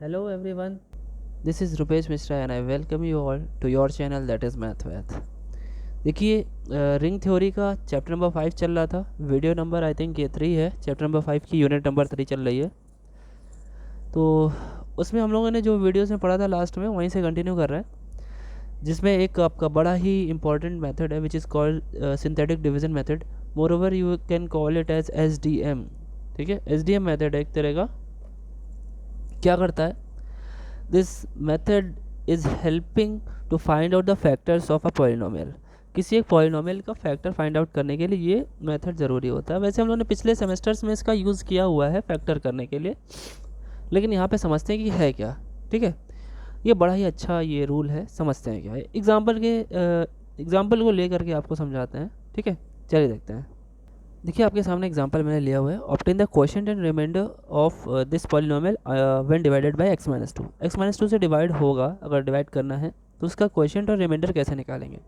Hello everyone, this is Rupesh Mishra and I welcome you all to your channel that is Math Math. देखिए ring theory का chapter number 5 चल रहा था। Video number I think ये 3 है। Chapter number 5 की unit number 3 चल रही है। तो उसमें हम लोगों ने जो वीडियोस में पढ़ा था लास्ट में वहीं से कंटिन्यू कर रहे हैं, जिसमें एक आपका बड़ा ही इंपॉर्टेंट मेथड है which is called synthetic division method. Moreover you can call it as SDM। ठीक है, SDM मेथड है एक तरह का। क्या करता है this method is helping to find out the factors of a polynomial. किसी एक पॉलिनोमियल का फैक्टर फाइंड आउट करने के लिए ये मेथड ज़रूरी होता है। वैसे हम लोगों ने पिछले सेमेस्टर्स में इसका यूज़ किया हुआ है फैक्टर करने के लिए, लेकिन यहाँ पे समझते हैं कि है क्या। ठीक है, ये बड़ा ही अच्छा ये रूल है, समझते हैं क्या है। एग्जाम्पल को ले करके आपको समझाते हैं। ठीक है, चलिए देखते हैं। देखिए आपके सामने एग्जांपल मैंने लिया हुआ है। Obtain the quotient and remainder of this polynomial when divided by x-2 से डिवाइड होगा। अगर डिवाइड करना है तो उसका क्वोशिएंट और रिमाइंडर कैसे निकालेंगे।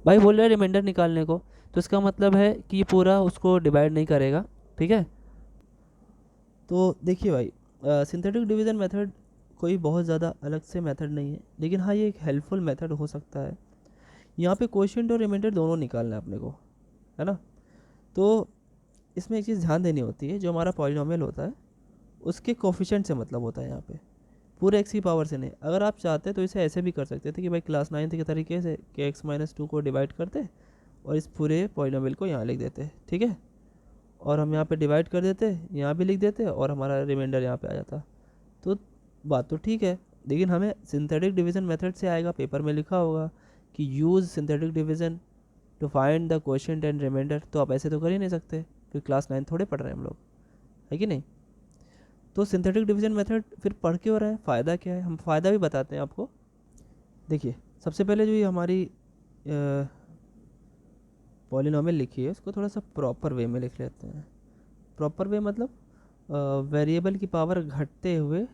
भाई बोल रहे हैं रिमाइंडर निकालने को, तो इसका मतलब है कि ये पूरा उसको डिवाइड नहीं करेगा। ठीक है, तो देखिए भाई सिंथेटिक डिवीज़न मेथड कोई बहुत ज़्यादा अलग से मेथड नहीं है, लेकिन हाँ ये एक हेल्पफुल मेथड हो सकता है। यहाँ पे क्वोशिएंट और रिमाइंडर दोनों निकालना है अपने को, है ना। तो इसमें एक चीज़ ध्यान देनी होती है, जो हमारा पॉलिनोमियल होता है उसके कोफिशिएंट से मतलब होता है यहाँ पे, पूरे x की पावर से नहीं। अगर आप चाहते तो इसे ऐसे भी कर सकते थे कि भाई क्लास 9th के तरीके से कि x-2 को डिवाइड करते और इस पूरे पॉलिनोमियल को यहाँ लिख देते। ठीक है, और हम यहाँ पे डिवाइड कर देते, यहाँ भी लिख देते और हमारा रिमाइंडर यहाँ पे आ जाता। तो बात तो ठीक है, लेकिन हमें सिंथेटिक डिवीज़न मेथड से आएगा। पेपर में लिखा होगा कि use synthetic division to find the quotient and remainder. तो आप ऐसे तो कर ही नहीं सकते, क्योंकि क्लास 9 थोड़े पढ़ रहे हैं हम लोग, है कि नहीं। तो सिंथेटिक डिवीजन मेथड फिर पढ़ के हो रहा है, फ़ायदा क्या है हम फ़ायदा भी बताते हैं आपको। देखिए सबसे पहले जो ये हमारी पॉलिनोमियल लिखी है उसको थोड़ा सा प्रॉपर वे में लिख लेते हैं। प्रॉपर वे मतलब वेरिएबल की पावर घटते हुए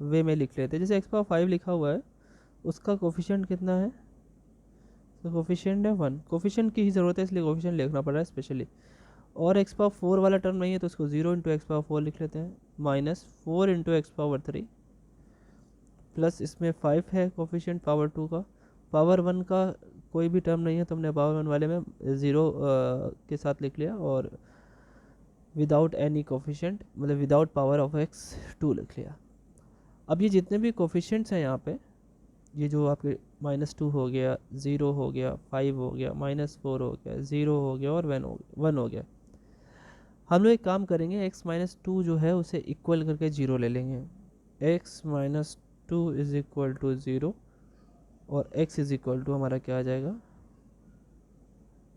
वे में लिख लेते हैं। जैसे x⁵ लिखा हुआ है, उसका कोफिशिएंट कितना है, तो कोफिशिएंट है 1। कोफिशिएंट की ही ज़रूरत है, इसलिए कोफिशिएंट लिखना पड़ रहा है स्पेशली। और x⁴ वाला टर्म नहीं है तो उसको 0 इंटू x⁴ लिख लेते हैं, -4 इंटू x⁴ प्लस इसमें 5 है कोफिशिएंट पावर 2 का। पावर 1 का कोई भी टर्म नहीं है तो हमने पावर 1 वाले में 0 के साथ लिख लिया, और विदाउट एनी कोफिशिएंट मतलब विदाउट पावर ऑफ x2 लिख लिया। अब ये जितने भी कोफिशिएंट्स हैं यहाँ पे, ये जो आपके -2 हो गया, 0 हो गया, 5 हो गया, -4 हो गया, 0 हो गया और 1 हो गया। हम लोग एक काम करेंगे, x-2 जो है उसे इक्वल करके 0 ले लेंगे। x-2 इज इक्वल टू 0 और x इज इक्वल टू हमारा क्या आ जाएगा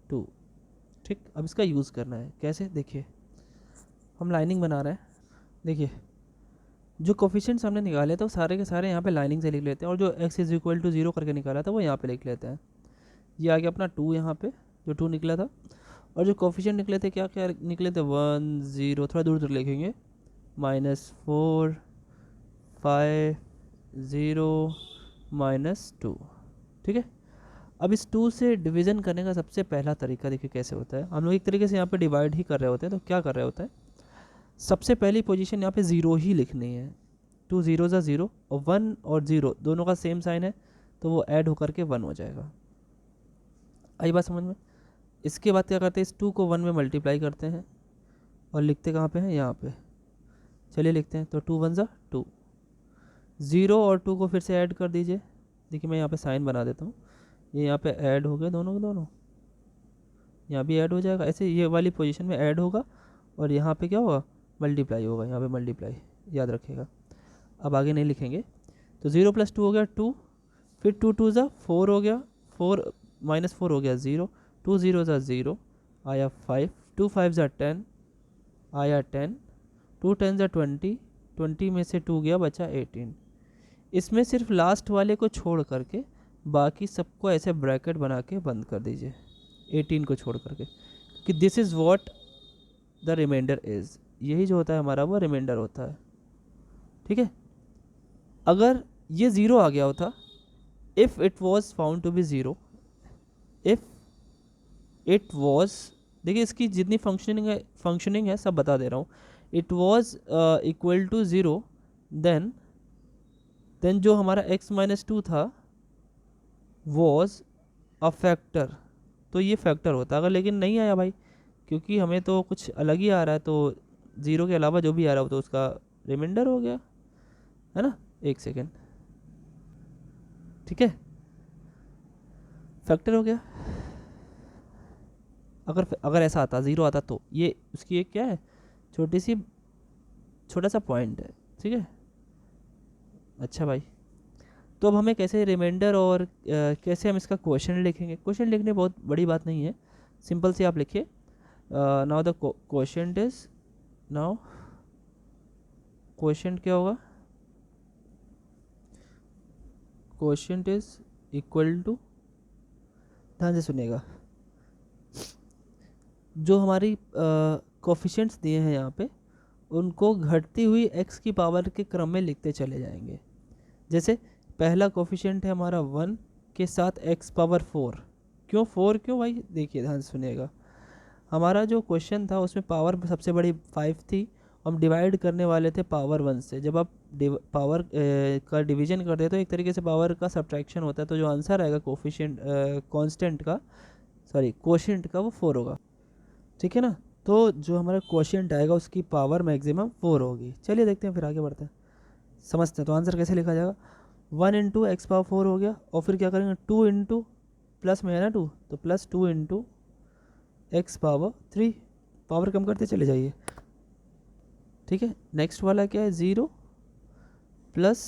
2। ठीक, अब इसका यूज़ करना है कैसे, देखिए हम लाइनिंग बना रहे हैं। देखिए जो कोफिशिएंट्स हमने निकाले थे वो सारे के सारे यहाँ पे लाइनिंग से लिख लेते हैं, और जो x इज इक्वल टू 0 करके निकाला था वो यहाँ पे लिख लेते हैं। ये आ गया अपना 2 यहाँ पे, जो 2 निकला था। और जो कोफिशिएंट निकले थे क्या क्या निकले थे, 1 0, थोड़ा दूर दूर लिखेंगे, -4 5 0 -2। ठीक है, अब इस 2 से डिवीज़न करने का सबसे पहला तरीका देखिए कैसे होता है। हम लोग एक तरीके से यहाँ पे डिवाइड ही कर रहे होते हैं, तो क्या कर रहे होते हैं, सबसे पहली पोजीशन यहाँ पे 0 ही लिखनी है। 2 0 ज़ा 0 और 1 और 0 दोनों का सेम साइन है, तो वो ऐड होकर के 1 हो जाएगा। आई बात समझ में। इसके बाद क्या करते हैं, इस 2 को 1 में मल्टीप्लाई करते हैं और लिखते कहाँ पे हैं, यहाँ पे। चलिए लिखते हैं, तो 2 1 ज़ा 2, 0 और 2 को फिर से ऐड कर दीजिए। देखिए मैं यहाँ पे साइन बना देता हूँ, ये यहाँ पे ऐड हो गए दोनों के दोनों, यहाँ भी ऐड हो जाएगा। ऐसे ये वाली पोजीशन में ऐड होगा और यहाँ पे क्या होगा, मल्टीप्लाई होगा, यहाँ पे मल्टीप्लाई, याद रखिएगा। अब आगे नहीं लिखेंगे, तो 0 + 2 हो गया 2, फिर 2 2 ज़ा 4 हो गया, 4 -4 हो गया 0, 2 0 ज़ा 0 आया 5, 2 5 ज़ा 10 आया 10, 2 10 ज़ा 20, 20 में से 2 गया बचा 18। इसमें सिर्फ लास्ट वाले को छोड़ करके बाकी सबको ऐसे ब्रैकेट बना के बंद कर दीजिए, 18 को छोड़ करके, कि this is what the remainder is. यही जो होता है हमारा वो रिमाइंडर होता है। ठीक है, अगर ये 0 आ गया होता, if it was found to be 0, if it was, देखिए इसकी जितनी फंक्शनिंग है सब बता दे रहा हूँ। It was equal to 0, then जो हमारा x-2 था वॉज अ फैक्टर, तो ये फैक्टर होता। अगर लेकिन नहीं आया भाई, क्योंकि हमें तो कुछ अलग ही आ रहा है, तो 0 के अलावा जो भी आ रहा हो तो उसका रिमाइंडर हो गया, है ना। एक सेकेंड, ठीक है, फैक्टर हो गया। अगर ऐसा आता 0 आता तो ये उसकी एक क्या है, छोटा सा पॉइंट है, ठीक है। अच्छा भाई, तो अब हमें कैसे रिमाइंडर और कैसे हम इसका क्वेश्चन लिखेंगे। क्वेश्चन लिखने बहुत बड़ी बात नहीं है, सिंपल से आप लिखिए now the question is, now question क्या होगा, क्वेश्चन इज इक्वल टू, ध्यान से सुनिएगा, जो हमारी कोफिशिएंट्स दिए हैं यहाँ पे उनको घटती हुई x की पावर के क्रम में लिखते चले जाएंगे। जैसे पहला कोफिशिएंट है हमारा 1 के साथ x पावर 4, क्यों 4 क्यों भाई, देखिए ध्यान से सुनिएगा। हमारा जो क्वेश्चन था उसमें पावर सबसे बड़ी 5 थी, हम डिवाइड करने वाले थे पावर 1 से। जब आप पावर का डिवीजन करते हैं तो एक तरीके से पावर का सब्ट्रैक्शन होता है, तो जो आंसर आएगा कोफिशिएंट कांस्टेंट का, सॉरी क्वोशिएंट का, वो 4 होगा, ठीक है ना। तो जो हमारा क्वोशिएंट आएगा उसकी पावर मैक्सिमम 4 होगी। चलिए देखते हैं, फिर आगे बढ़ते हैं, समझते हैं। तो आंसर कैसे लिखा जाएगा, 1 इंटू एक्स पावर 4 हो गया, और फिर क्या करेंगे 2 इंटू, प्लस में है ना 2, तो plus 2 into x power 3, power कम करते चले जाइए, ठीक है। नेक्स्ट वाला क्या है 0 plus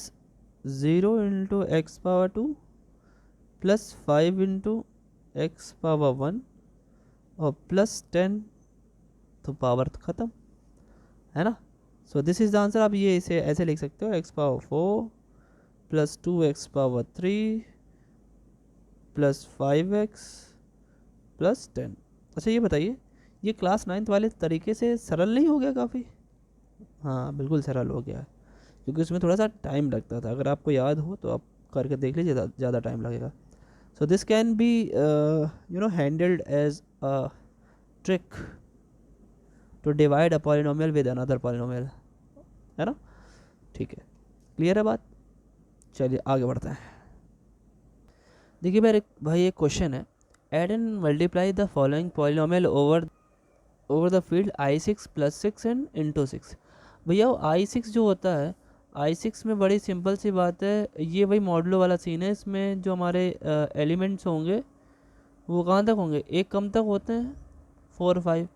0 into x power 2 plus 5 into x power 1 और प्लस 10, तो पावर ख़त्म, है ना। So this is the answer. आप ये इसे ऐसे लिख सकते हो, x power 4 plus 2 x power 3 plus 5x plus 10। अच्छा ये बताइए, ये क्लास 9th वाले तरीके से सरल नहीं हो गया काफ़ी? हाँ बिल्कुल सरल हो गया है, क्योंकि उसमें थोड़ा सा टाइम लगता था। अगर आपको याद हो तो आप करके देख लीजिए, ज़्यादा टाइम लगेगा। So this can be handled as a trick to divide a polynomial with another polynomial, है ना। ठीक है, क्लियर है बात। चलिए आगे बढ़ते हैं। देखिए भाई एक क्वेश्चन है, add and multiply the following polynomial over the field i6 + 6 and into 6। भैया i6 जो होता है, i6 में बड़ी सिंपल सी बात है, ये भाई मॉडुलो वाला सीन है। इसमें जो हमारे एलिमेंट्स होंगे वो कहाँ तक होंगे, एक कम तक होते हैं, 4 5।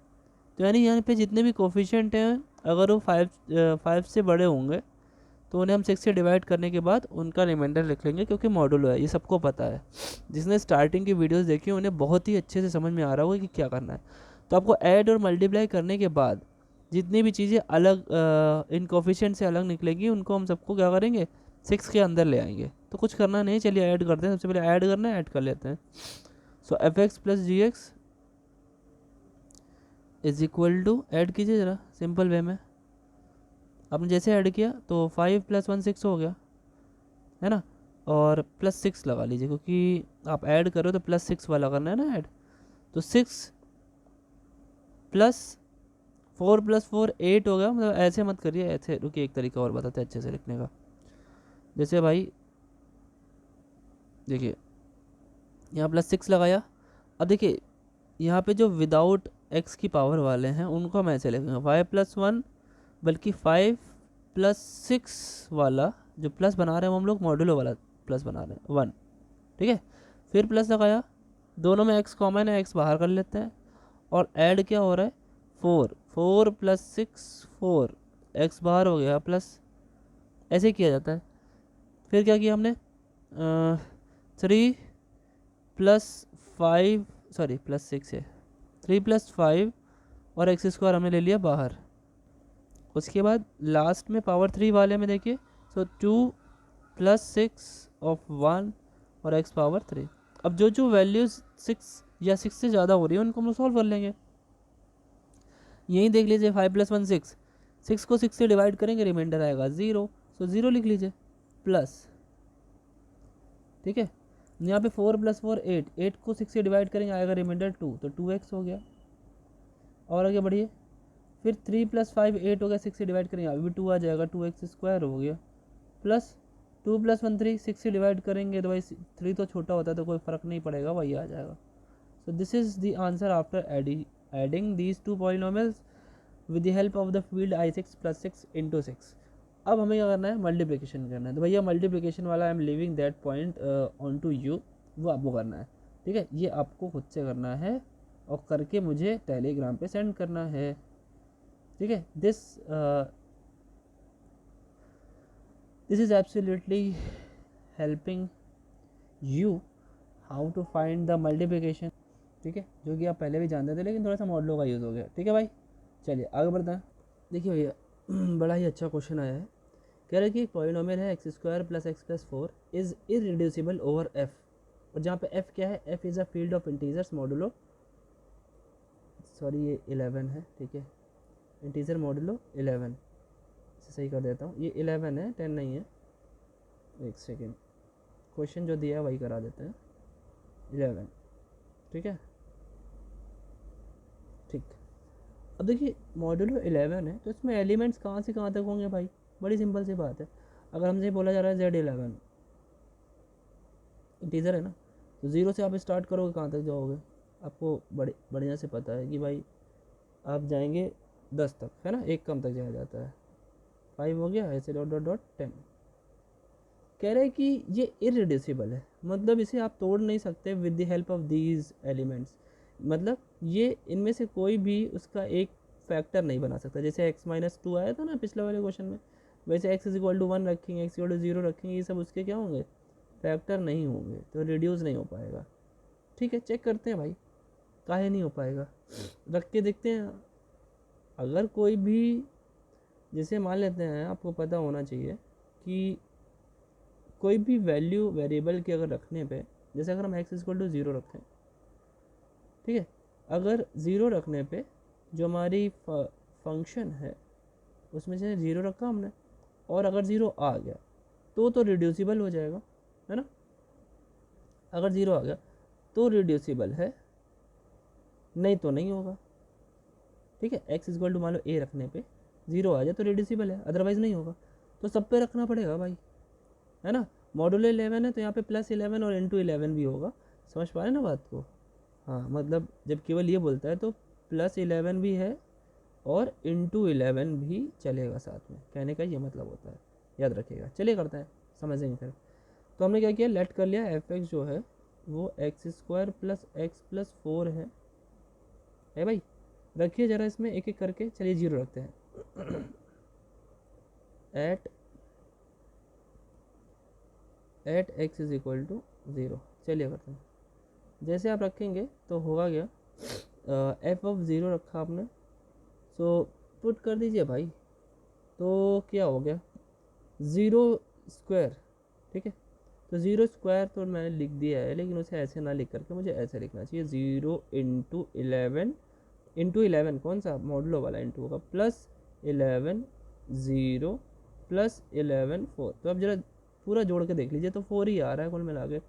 तो यानी यहाँ पे जितने भी कोफिशिएंट हैं अगर वो 5 से बड़े होंगे तो उन्हें हम 6 से डिवाइड करने के बाद उनका रिमाइंडर लिख लेंगे, क्योंकि मॉडुलो है, ये सबको पता है। जिसने स्टार्टिंग की वीडियोस देखी उन्हें बहुत ही अच्छे से समझ में आ रहा होगा कि क्या करना है। तो आपको ऐड और मल्टीप्लाई करने के बाद जितनी भी चीज़ें अलग इन कोफिशिएंट से अलग निकलेगी उनको हम सबको क्या करेंगे, 6 के अंदर ले आएंगे। तो कुछ करना नहीं, चलिए ऐड करते हैं। सबसे पहले ऐड करना है, ऐड कर लेते हैं। So fx plus G is equal to, add कीजिए ज़रा सिंपल वे में। आपने जैसे ऐड किया तो 5 + 1 6 हो गया, है ना। और प्लस 6 लगा लीजिए, क्योंकि आप ऐड करो तो प्लस 6 वाला करना है ना ऐड। तो 6 प्लस 4 + 4 8 हो गया। मतलब ऐसे मत करिए, ऐसे रुकिए, एक तरीका और बताते हैं अच्छे से लिखने का। जैसे भाई देखिए यहाँ प्लस 6 लगाया। अब देखिए यहाँ पे जो विदाउट एक्स की पावर वाले हैं उनको हम ऐसे लिखेंगे 5 + 1, बल्कि 5 + 6 वाला जो प्लस बना रहे हैं हम लोग मॉड्यूलो वाला प्लस बना रहे हैं 1, ठीक है। फिर प्लस लगाया, दोनों में x कॉमन है, x बाहर कर लेते हैं। और ऐड क्या हो रहा है 4 + 6 4, x बाहर हो गया प्लस, ऐसे किया जाता है। फिर क्या किया हमने 3 + 5, सॉरी प्लस 6 है, 3 + 5 और x² हमने ले लिया बाहर। उसके बाद लास्ट में पावर 3 वाले में देखिए, सो 2 + 6 ऑफ 1 और x पावर 3। अब जो वैल्यूज 6 या 6 से ज़्यादा हो रही है उनको हम लोग सॉल्व कर लेंगे। यही देख लीजिए 5 + 1 6, 6 को 6 से डिवाइड करेंगे रिमाइंडर आएगा 0, सो 0 लिख लीजिए प्लस, ठीक है। यहाँ पे 4 + 4 8, 8 को 6 से डिवाइड करेंगे आएगा रिमाइंडर 2, तो 2x हो गया। और आगे बढ़िए फिर 3 + 5 8 हो गया, 6 से डिवाइड करेंगे अभी भी 2 आ जाएगा, 2x² हो गया, प्लस 2 + 1 3, 6 से डिवाइड करेंगे तो भाई 3 तो छोटा होता है तो कोई फ़र्क नहीं पड़ेगा, वही आ जाएगा। So this is the answer after adding these two polynomials with the help of the field I6 + 6 × 6। अब हमें क्या करना है, मल्टीप्लिकेशन करना है। तो भैया मल्टीप्लिकेशन वाला I am leaving that point on to you, वो आपको करना है, ठीक है, ये आपको खुद से करना है और करके मुझे टेलीग्राम पे सेंड करना है, ठीक है। This is absolutely helping you how to find the multiplication, ठीक है, जो कि आप पहले भी जानते थे लेकिन थोड़ा सा मॉडलों का यूज़ हो गया, ठीक है भाई। चलिए आगे बढ़ते हैं। देखिए भैया बड़ा ही अच्छा क्वेश्चन आया है, कह रहे हैं कि पॉलिनोमियल है x² + x + 4 is irreducible over f, और जहाँ पे f क्या है, f is a field of integers modulo, sorry ये 11 है, ठीक है, इंटीजर मॉडुलो 11, इसे सही कर देता हूँ, ये 11 है 10 नहीं है, एक सेकेंड, क्वेश्चन जो दिया है वही करा देते हैं, 11, ठीक है, ठीक। अब देखिए मॉडुलो 11 है तो इसमें एलिमेंट्स कहाँ से कहाँ तक होंगे भाई, बड़ी सिंपल सी बात है। अगर हमसे बोला जा रहा है Z11 इंटीजर है ना, तो ज़ीरो से आप स्टार्ट करोगे कहाँ तक जाओगे, आपको बढ़िया से पता है कि भाई आप जाएंगे 10 तक, है ना, एक कम तक जाया जाता है, 5 हो गया, ऐसे डॉट डॉट डॉट 10। कह रहे हैं कि ये इररिड्यूसिबल है, मतलब इसे आप तोड़ नहीं सकते with the help of these elements, मतलब ये इनमें से कोई भी उसका एक फैक्टर नहीं बना सकता। जैसे x-2 आया था ना पिछले वाले क्वेश्चन में, वैसे x = 1 रखेंगे, x = 0 रखेंगे, ये सब उसके क्या होंगे, फैक्टर नहीं होंगे, तो रिड्यूस नहीं हो पाएगा, ठीक है। चेक करते हैं भाई काहे नहीं हो पाएगा, रख के देखते हैं। अगर कोई भी, जैसे मान लेते हैं, आपको पता होना चाहिए कि कोई भी वैल्यू वेरिएबल के अगर रखने पे, जैसे अगर हम x = 0 रखें, ठीक है, अगर 0 रखने पे जो हमारी फंक्शन है उसमें से 0 रखा हमने, और अगर 0 आ गया तो रिड्यूसिबल हो जाएगा, है ना, अगर 0 आ गया तो रिड्यूसिबल है, नहीं तो नहीं होगा, ठीक है। x = मान लो a रखने पे 0 आ जाए तो रिड्यूसिबल है, अदरवाइज़ नहीं होगा, तो सब पे रखना पड़ेगा भाई, है ना। मॉडुलो 11 है तो यहाँ पे +11 और × 11 भी होगा, समझ पा रहे हैं ना बात को, हाँ, मतलब जब केवल ये बोलता है तो +11 भी है और × 11 भी चलेगा साथ में, कहने का ये मतलब होता है, याद रखिएगा। चलिए करते हैं, समझेंगे फिर। तो हमने क्या किया, लेट कर लिया f(x) जो है वो x² + x + 4 है भाई। रखिए ज़रा इसमें एक एक करके, चलिए 0 रखते हैं एट x = 0, चलिए करते हैं। जैसे आप रखेंगे तो होगा क्या, f(0) रखा आपने, सो पुट कर दीजिए भाई, तो क्या हो गया 0², ठीक है। तो 0² तो मैंने लिख दिया है, लेकिन उसे ऐसे ना लिख करके मुझे ऐसे लिखना चाहिए, 0 × 11 कौन सा मॉडुलो वाला इंटू होगा, +11 0 +11 4। तो अब जरा पूरा जोड़ के देख लीजिए तो 4 ही आ रहा है कुल मिला के,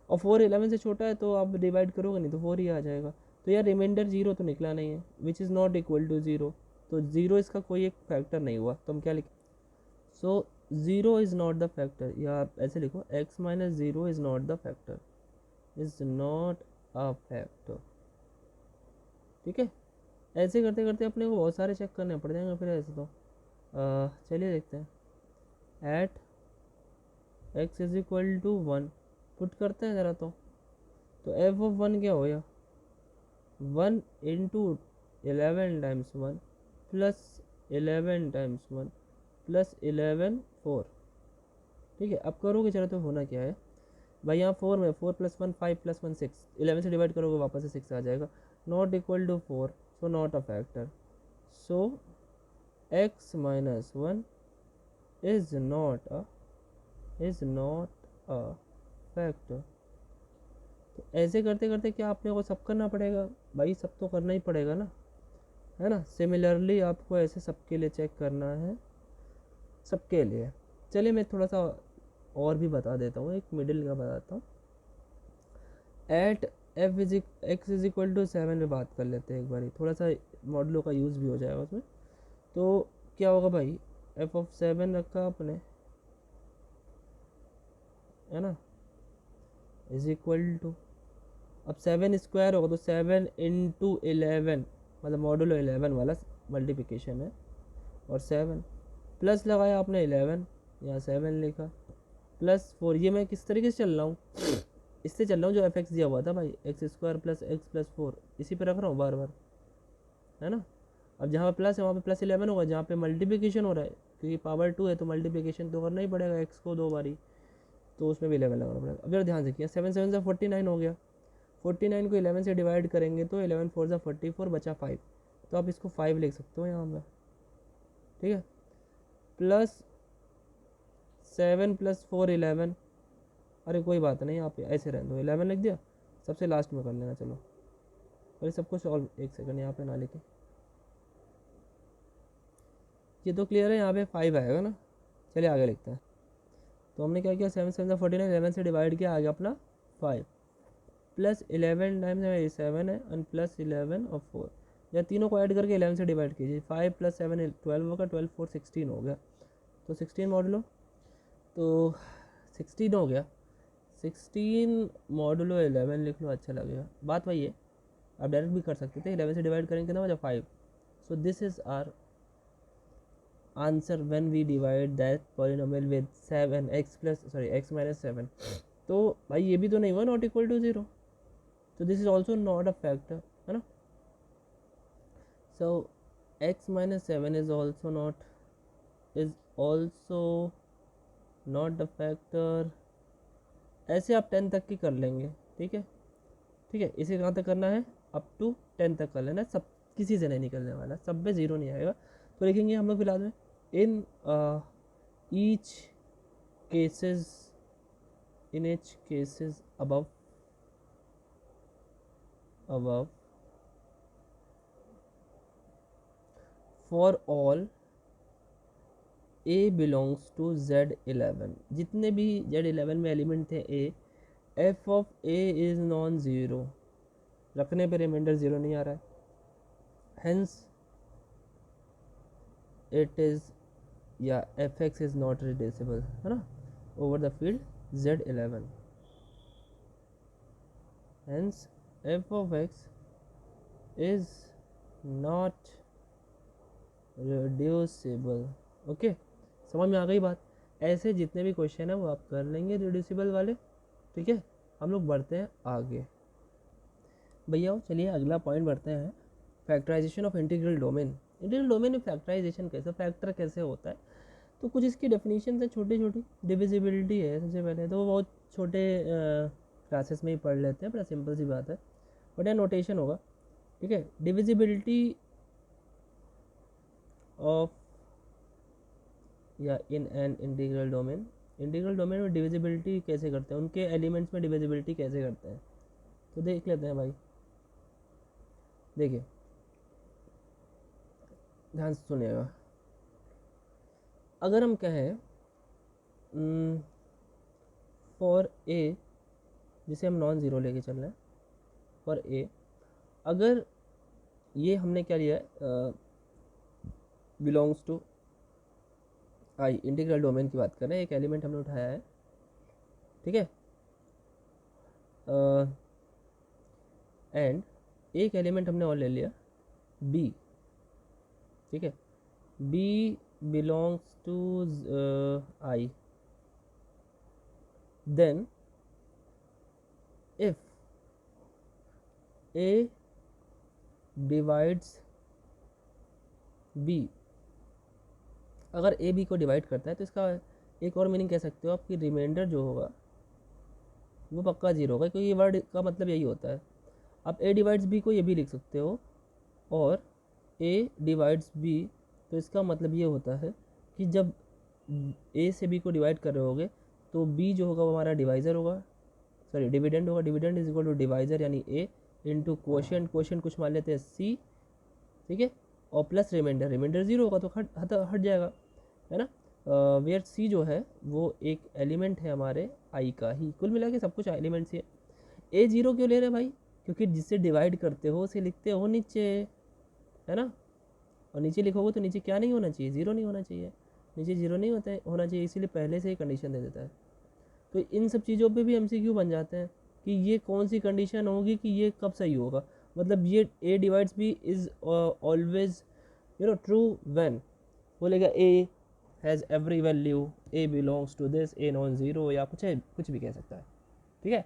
और 4 11 से छोटा है तो आप डिवाइड करोगे नहीं तो 4 ही आ जाएगा। तो यार रिमाइंडर 0 तो निकला नहीं है, which is not equal to 0, तो 0 इसका कोई एक फैक्टर नहीं हुआ, तो हम क्या लिखें, सो 0 इज़ नॉट द फैक्टर, या आप ऐसे लिखो x - 0 is not the factor, is not a factor, ठीक है। ऐसे करते करते अपने को बहुत सारे चेक करने पड़ जाएंगे फिर ऐसे तो। चलिए देखते हैं, एट x = 1 पुट करते हैं ज़रा, तो f(1) क्या हो गया, 1 × 11 × 1 +11 × 1 +11 4, ठीक है। अब करोगे चलो तो होना क्या है भाई, यहाँ 4 में 4 + 1 5 + 1 6, 11 से डिवाइड करोगे वापस से 6 आ जाएगा, not equal to 4, so not a factor, so x - 1 is not a factor. तो ऐसे करते करते क्या आपने को सब करना पड़ेगा भाई, सब तो करना ही पड़ेगा ना, है ना। सिमिलरली आपको ऐसे सबके लिए चेक करना है, सबके लिए। चलिए मैं थोड़ा सा और भी बता देता हूँ, एक मिडिल का बताता हूँ। एट x = 7 में बात कर लेते हैं एक बार, थोड़ा सा मॉडलों का यूज़ भी हो जाएगा उसमें। तो क्या होगा भाई, f(7) रखा आपने, है ना, इज इक्वल टू, अब 7 स्क्वायर होगा तो 7 इंटू 11, मतलब मॉडुलो 11 वाला मल्टीप्लिकेशन है, और 7 प्लस लगाया आपने 11, यहाँ 7 लिखा, +4। ये मैं किस तरीके से चल रहा हूँ, इससे चल रहा हूँ जो f(x) दिया हुआ था भाई, x² + x + 4, इसी पे रख रहा हूँ बार बार, है ना। अब जहाँ पे प्लस है वहाँ पे +11 होगा, जहाँ पे मल्टीप्लिकेशन हो रहा है क्योंकि पावर 2 है तो मल्टीप्लिकेशन तो करना ही पड़ेगा x को 2 बारी, तो उसमें भी 11 लगाना पड़ेगा। अब जरा ध्यान से किया, 7 7 से 49 हो गया, 49 को 11 से डिवाइड करेंगे तो 11 4 सा 44, बचा 5, तो आप इसको 5 लिख सकते हो यहाँ पर, ठीक है। +7 + 4 11, अरे कोई बात नहीं, आप ऐसे रहने दो, 11 लिख दिया, सबसे लास्ट में कर लेना। चलो अरे सबको सॉल्व, एक सेकंड यहाँ पे ना लिखे, ये तो क्लियर है, यहाँ पे 5 आएगा ना। चलिए आगे लिखते हैं। तो हमने क्या किया, 7 7 49, 11 से डिवाइड किया, आ गया अपना 5, +11 टाइम्स 7 है, और +11 और 4, या तीनों को ऐड करके 11 से डिवाइड कीजिए, 5 + 7 12 होगा, 12 4 16 हो गया, तो 16 मॉडुलो, तो 16 हो गया, 16 मॉडुलो 11 लिख लो, अच्छा लगेगा। बात वही है, आप डायरेक्ट भी कर सकते थे, 11 से डिवाइड करेंगे कितना बचा, 5। So this is our answer when we divide that polynomial with 7x तो भाई ये भी तो नहीं हुआ नॉट इक्वल टू 0, तो this is also not a factor, है ना। सो x-7 is also not a factor. ऐसे आप 10 तक की कर लेंगे, ठीक है, ठीक है। इसे कहाँ तक करना है, अप टू 10 तक कर लेना, सब किसी से नहीं निकलने वाला, सब में 0 नहीं आएगा। तो लिखेंगे हम लोग फिलहाल में, in each cases above for all a belongs to Z11, जितने भी Z11 में एलिमेंट थे a, f(a) is non zero, रखने पे रिमाइंडर 0 नहीं आ रहा है, हेंस इट इज़, या f(x) इज नॉट रिड्यूसिबल, है ना, over the field Z11, hence f(x) is not reducible. Okay, समझ में आ गई बात। ऐसे जितने भी क्वेश्चन है वो आप कर लेंगे रिड्यूसिबल वाले, ठीक है। हम लोग बढ़ते हैं आगे भैया, चलिए अगला पॉइंट बढ़ते हैं, factorisation of integral domain. Integral domain में फैक्टराइजेशन कैसे, फैक्टर कैसे होता है, तो कुछ इसकी डेफिनेशन है छोटी छोटी। डिविजिबिलिटी है सबसे पहले, तो वो बहुत छोटे क्लासेस में ही पढ़ लेते हैं, बड़ा सिंपल सी बात है, बट यह नोटेशन होगा, ठीक है। डिविजिबिलिटी ऑफ, या in an integral domain, integral domain में डिविजिबिलिटी कैसे करते हैं, उनके एलिमेंट्स में डिविजिबिलिटी कैसे करते हैं, तो देख लेते हैं भाई। देखिए ध्यान से सुनिएगा, अगर हम कहें फॉर ए, जिसे हम नॉन ज़ीरो लेके चल रहे हैं, फॉर ए, अगर ये हमने क्या लिया है, belongs to I, integral domain की बात कर रहे हैं, एक एलिमेंट हमने उठाया है, ठीक है, एंड एक एलिमेंट हमने और ले लिया बी, ठीक है, B belongs to I, then if A divides B, अगर ए बी को डिवाइड करता है तो इसका एक और मीनिंग कह सकते हो आप कि रिमाइंडर जो होगा वो पक्का 0 होगा, क्योंकि ये वर्ड का मतलब यही होता है। आप ए डिवाइड्स बी को ये भी लिख सकते हो, और ए डिवाइड्स बी, तो इसका मतलब ये होता है कि जब ए से बी को डिवाइड कर रहे होगे तो बी जो होगा वो हमारा डिवाइज़र होगा, सॉरी डिविडेंड होगा, dividend is equal to divisor यानी ए इंटू क्वोशिएंट, क्वोशिएंट कुछ मान लेते हैं सी, ठीक है, और प्लस रिमाइंडर, रिमाइंडर 0 होगा तो हट जाएगा, है ना। वेयर सी जो है वो एक एलिमेंट है हमारे आई का ही, कुल मिला के सब कुछ एलिमेंट्स ही है। ए 0 क्यों ले रहे हैं भाई, क्योंकि जिससे डिवाइड करते हो उसे लिखते हो नीचे, है ना। और नीचे लिखोगे तो नीचे क्या नहीं होना चाहिए, ज़ीरो नहीं होना चाहिए, नीचे ज़ीरो नहीं होना चाहिए, इसीलिए पहले से ही कंडीशन दे देता है। तो इन सब चीज़ों पे भी MCQ बन जाते हैं कि ये कौन सी कंडीशन होगी कि ये कब सही होगा। मतलब ये A divides B is always true when बोलेगा A has every value, A belongs to this, A non zero, या कुछ भी कह सकता है। ठीक है,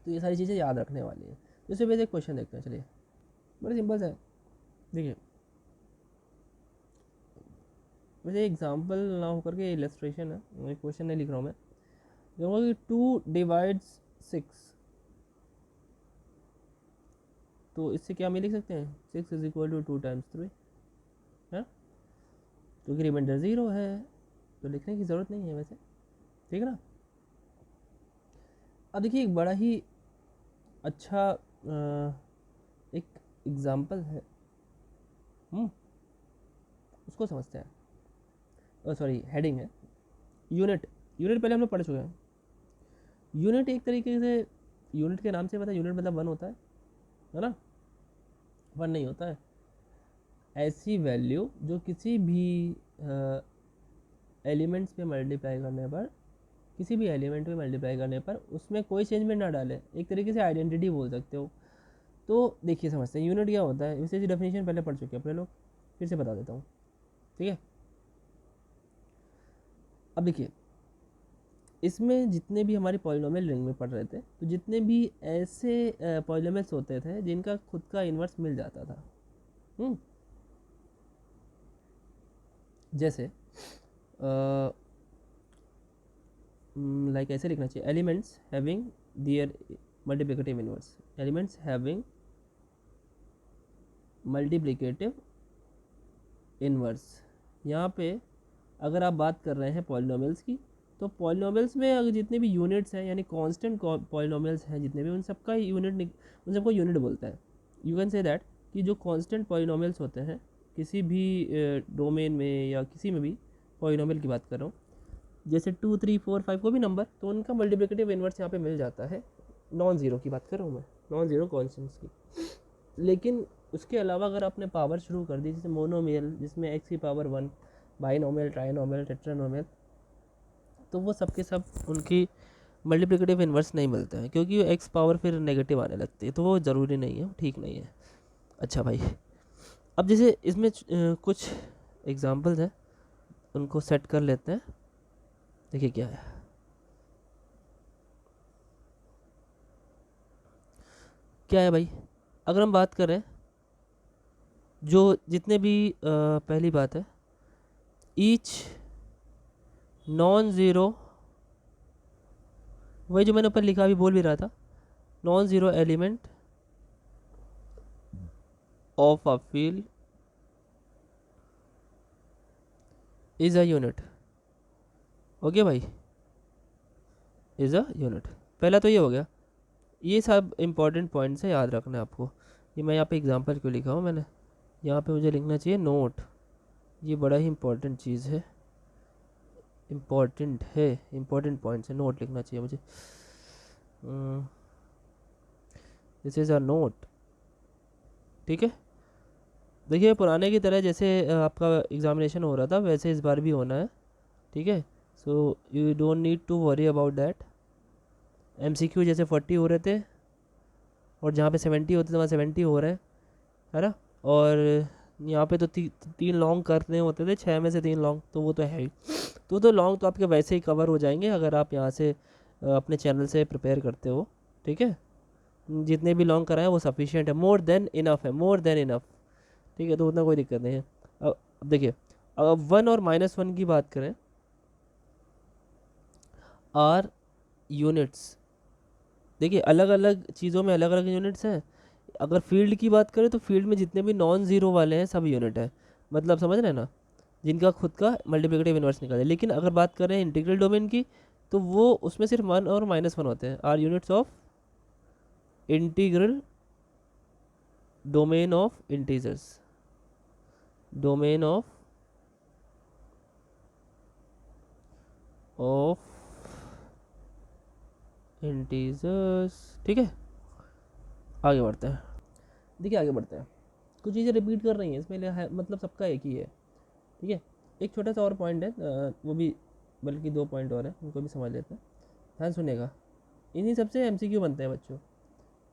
तो ये सारी चीज़ें याद रखने वाली है। जैसे वैसे क्वेश्चन देखते हैं, चलिए बड़े सिंपल है। देखिए वैसे एग्जाम्पल ना होकर के इलस्ट्रेशन है, क्वेश्चन नहीं लिख रहा हूँ मैं। देखो कि 2 डिवाइड्स 6, तो इससे क्या हम लिख सकते हैं, 6 इज इक्वल टू 2 टाइम्स 3 है, क्योंकि रिमाइंडर 0 है तो लिखने की ज़रूरत नहीं है वैसे। ठीक है ना। अब देखिए एक बड़ा ही अच्छा एक एग्जाम्पल है, उसको समझते हैं। सॉरी, हेडिंग है यूनिट। यूनिट पहले हम लोग पढ़ चुके हैं। यूनिट एक तरीके से, यूनिट के नाम से पता है यूनिट मतलब 1 होता है ना। 1 नहीं होता है, ऐसी वैल्यू जो किसी भी एलिमेंट्स पे मल्टीप्लाई करने पर, किसी भी एलिमेंट पे मल्टीप्लाई करने पर उसमें कोई चेंजमेंट ना डाले, एक तरीके से आइडेंटिटी बोल सकते हो। तो देखिए समझते हैं यूनिट क्या होता है। इससे डेफिनेशन पहले पढ़ चुके हैं अपने लोग, फिर से बता देता हूँ। ठीक है, अब देखिए इसमें जितने भी हमारे पॉलिनोमियल रिंग में पढ़ रहे थे, तो जितने भी ऐसे पॉलिनोमियल्स होते थे जिनका खुद का इन्वर्स मिल जाता था, जैसे लाइक ऐसे लिखना चाहिए, elements having their multiplicative inverse, elements having multiplicative inverse. यहाँ पे अगर आप बात कर रहे हैं पॉलिनोमियल्स की, तो पॉलिनोमियल्स में अगर जितने भी यूनिट्स हैं यानी कांस्टेंट पॉलिनोमियल्स हैं जितने भी, उन सबका उन सबको यूनिट बोलते हैं। यू कैन से दैट कि जो कांस्टेंट पॉलिनोमियल्स होते हैं किसी भी डोमेन में या किसी में भी, पॉलिनोमियल की बात कर रहा हूँ, जैसे 2 3 4 5 को भी नंबर, तो उनका मल्टीप्लिकेटिव इन्वर्स यहाँ पे मिल जाता है। नॉन ज़ीरो की बात कर रहा हूँ मैं, नॉन ज़ीरो कॉन्स्टेंट्स की। लेकिन उसके अलावा अगर आपने पावर शुरू कर दी, जैसे मोनोमियल जिसमें x की पावर 1, बाइनोमियल, ट्राइनोमियल, टेट्रानोमियल, तो वो सब के सब उनकी मल्टीप्लिकेटिव इन्वर्स नहीं मिलते हैं, क्योंकि एक्स पावर फिर नेगेटिव आने लगती है, तो वो ज़रूरी नहीं है, ठीक नहीं है। अच्छा भाई, अब जैसे इसमें कुछ एग्जांपल्स हैं, उनको सेट कर लेते हैं। देखिए क्या है, क्या है भाई, अगर हम बात करें जो जितने भी पहली बात है, ईच नॉन ज़ीरो, वही जो मैंने ऊपर लिखा अभी बोल भी रहा था, non zero element of a field is a unit. Okay भाई, इज़ अ यूनिट। पहला तो ये हो गया। ये सब इंपॉर्टेंट पॉइंट्स है, याद रखना है आपको। ये मैं यहाँ पे एग्जांपल क्यों लिखा हूँ मैंने, यहाँ पे मुझे लिखना चाहिए नोट। ये बड़ा ही इंपॉर्टेंट चीज़ है, इंपॉर्टेंट पॉइंट्स है, नोट लिखना चाहिए मुझे। This is a note. ठीक है, देखिए पुराने की तरह जैसे आपका एग्जामिनेशन हो रहा था वैसे इस बार भी होना है। ठीक है, so you don't need to worry about that. MCQ जैसे 40 हो रहे थे और जहाँ पे 70 होते थे वहाँ 70 हो रहे हैं, है ना। और यहाँ पे तो 3 लॉन्ग करने होते थे, 6 में से 3 लॉन्ग, तो वो तो है ही। तो लॉन्ग तो आपके वैसे ही कवर हो जाएंगे अगर आप यहाँ से अपने चैनल से प्रिपेयर करते हो। ठीक है, जितने भी लॉन्ग कराएं वो सफिशिएंट है, मोर देन इनफ है, मोर देन इनफ। ठीक है, तो उतना कोई दिक्कत नहीं है। अब देखिए, अब 1 और -1 की बात करें, आर यूनिट्स। देखिए अलग अलग चीज़ों में अलग अलग यूनिट्स हैं। अगर फील्ड की बात करें तो फील्ड में जितने भी नॉन ज़ीरो वाले हैं सब यूनिट है, मतलब समझ रहे हैं ना, जिनका खुद का मल्टीप्लिकेटिव इन्वर्स निकल है। लेकिन अगर बात करें इंटीग्रल डोमेन की, तो वो उसमें सिर्फ 1 और -1 होते हैं, are units of integral domain of integers, domain of integers. ठीक है, आगे बढ़ते हैं। देखिए आगे बढ़ते हैं, कुछ चीज़ें रिपीट कर रही हैं इसमें मतलब सबका एक ही है। ठीक है, एक छोटा सा और पॉइंट है, वो भी बल्कि 2 पॉइंट और हैं, उनको भी समझ लेते हैं। ध्यान सुनेगा, इन्हीं सबसे MCQ बनते हैं बच्चों।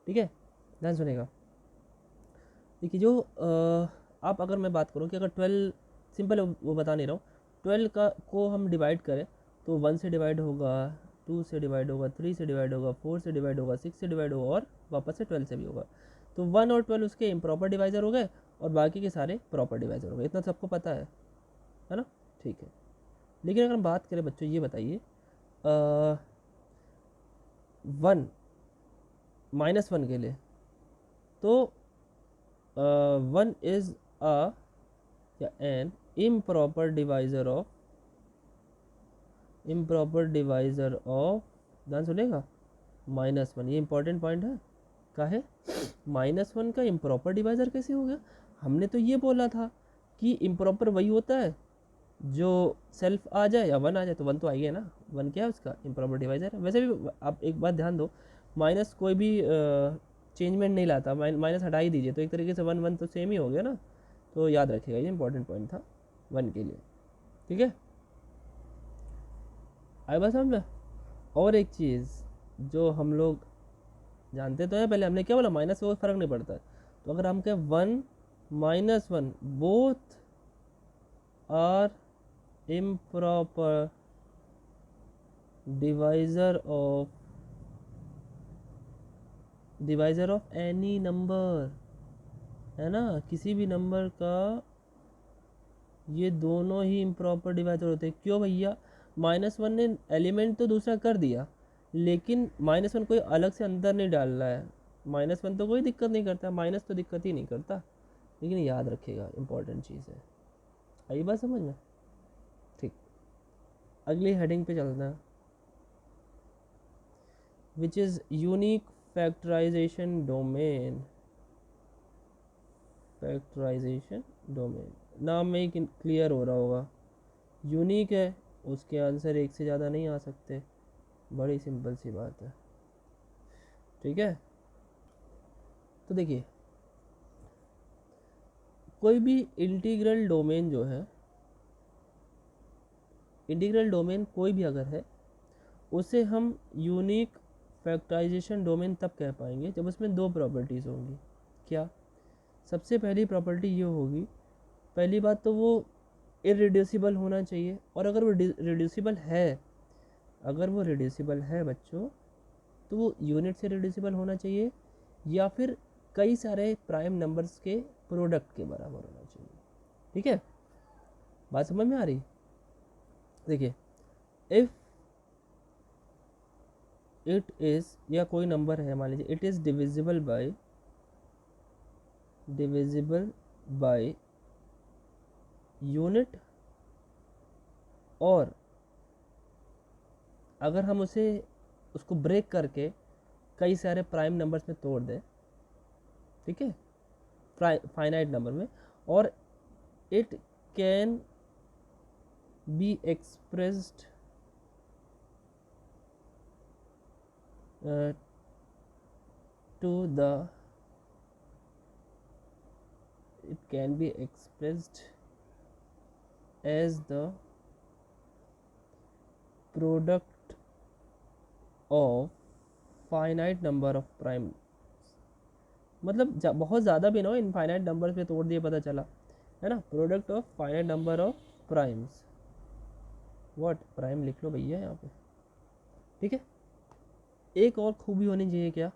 ठीक है, ध्यान सुनेगा। देखिए जो आप अगर मैं बात करूँ कि अगर 12 सिंपल वो बता नहीं रहा हूँ, 12 का को हम डिवाइड करें तो 1 से डिवाइड होगा, 2 से डिवाइड होगा, 3 से डिवाइड होगा, 4 से डिवाइड होगा, 6 से डिवाइड होगा और वापस से 12 से भी होगा। तो 1 और 12 उसके इम्प्रॉपर डिवाइज़र हो गए और बाकी के सारे प्रॉपर डिवाइज़र हो गए। इतना सबको पता है ना? ठीक है, लेकिन अगर हम बात करें बच्चों, ये बताइए 1 -1 के लिए, तो 1 इज़ अ या एन इम्प्रॉपर डिवाइज़र ऑफ ध्यान सुनेगा -1। ये इंपॉर्टेंट पॉइंट है। का है -1 का इम्प्रॉपर डिवाइज़र कैसे हो गया? हमने तो ये बोला था कि इम्प्रॉपर वही होता है जो सेल्फ आ जाए या 1 आ जाए, तो 1 तो आई है ना, 1 क्या है उसका इम्प्रॉपर डिवाइज़र है। वैसे भी आप एक बात ध्यान दो, माइनस कोई भी चेंजमेंट नहीं लाता, माइनस हटा ही दीजिए तो एक तरीके से 1 तो सेम ही हो गया ना। तो याद रखिएगा, ये इंपॉर्टेंट पॉइंट था 1 के लिए। ठीक है, आई बात समझ में। और एक चीज़ जो हम लोग जानते तो हैं, पहले हमने क्या बोला, माइनस से कोई फ़र्क नहीं पड़ता है। तो अगर हम कहें 1 -1 both are improper divisor of any number, है ना, किसी भी नंबर का ये दोनों ही इम्प्रॉपर डिवाइज़र होते हैं। क्यों भैया? -1 ने एलिमेंट तो दूसरा कर दिया, लेकिन -1 कोई अलग से अंदर नहीं डाल रहा है। -1 तो कोई दिक्कत नहीं करता, माइनस तो दिक्कत ही नहीं करता। लेकिन याद रखिएगा, इंपॉर्टेंट चीज़ है। आई बात समझ में? ठीक, अगली हेडिंग पे चलते हैं, which is unique factorisation domain. नाम में ही क्लियर हो रहा होगा, यूनिक है, उसके आंसर एक से ज़्यादा नहीं आ सकते। बड़ी सिंपल सी बात है। ठीक है, तो देखिए कोई भी इंटीग्रल डोमेन जो है, इंटीग्रल डोमेन कोई भी अगर है, उसे हम यूनिक फैक्टराइजेशन डोमेन तब कह पाएंगे जब उसमें 2 प्रॉपर्टीज़ होंगी। क्या? सबसे पहली प्रॉपर्टी ये होगी, पहली बात तो वो इरेड्यूसिबल होना चाहिए, और अगर वो रिड्यूसिबल है बच्चों, तो वो यूनिट से रिड्यूसिबल होना चाहिए या फिर कई सारे प्राइम नंबर्स के प्रोडक्ट के बराबर होना चाहिए। ठीक है, बात समझ में आ रही? देखिए, इफ़ इट इज़, या कोई नंबर है मान लीजिए, it is divisible by unit, और अगर हम उसको ब्रेक करके कई सारे प्राइम नंबर्स में तोड़ दें, ठीक है, फाइनाइट नंबर में, और it can be expressed as the product of finite number of primes। मतलब बहुत ज़्यादा भी ना हो, इनफाइनाइट नंबर पे तोड़ दिए पता चला, है ना, product of finite number of primes. What prime लिख लो भैया यहाँ पे। ठीक है, एक और खूबी होनी चाहिए, क्या?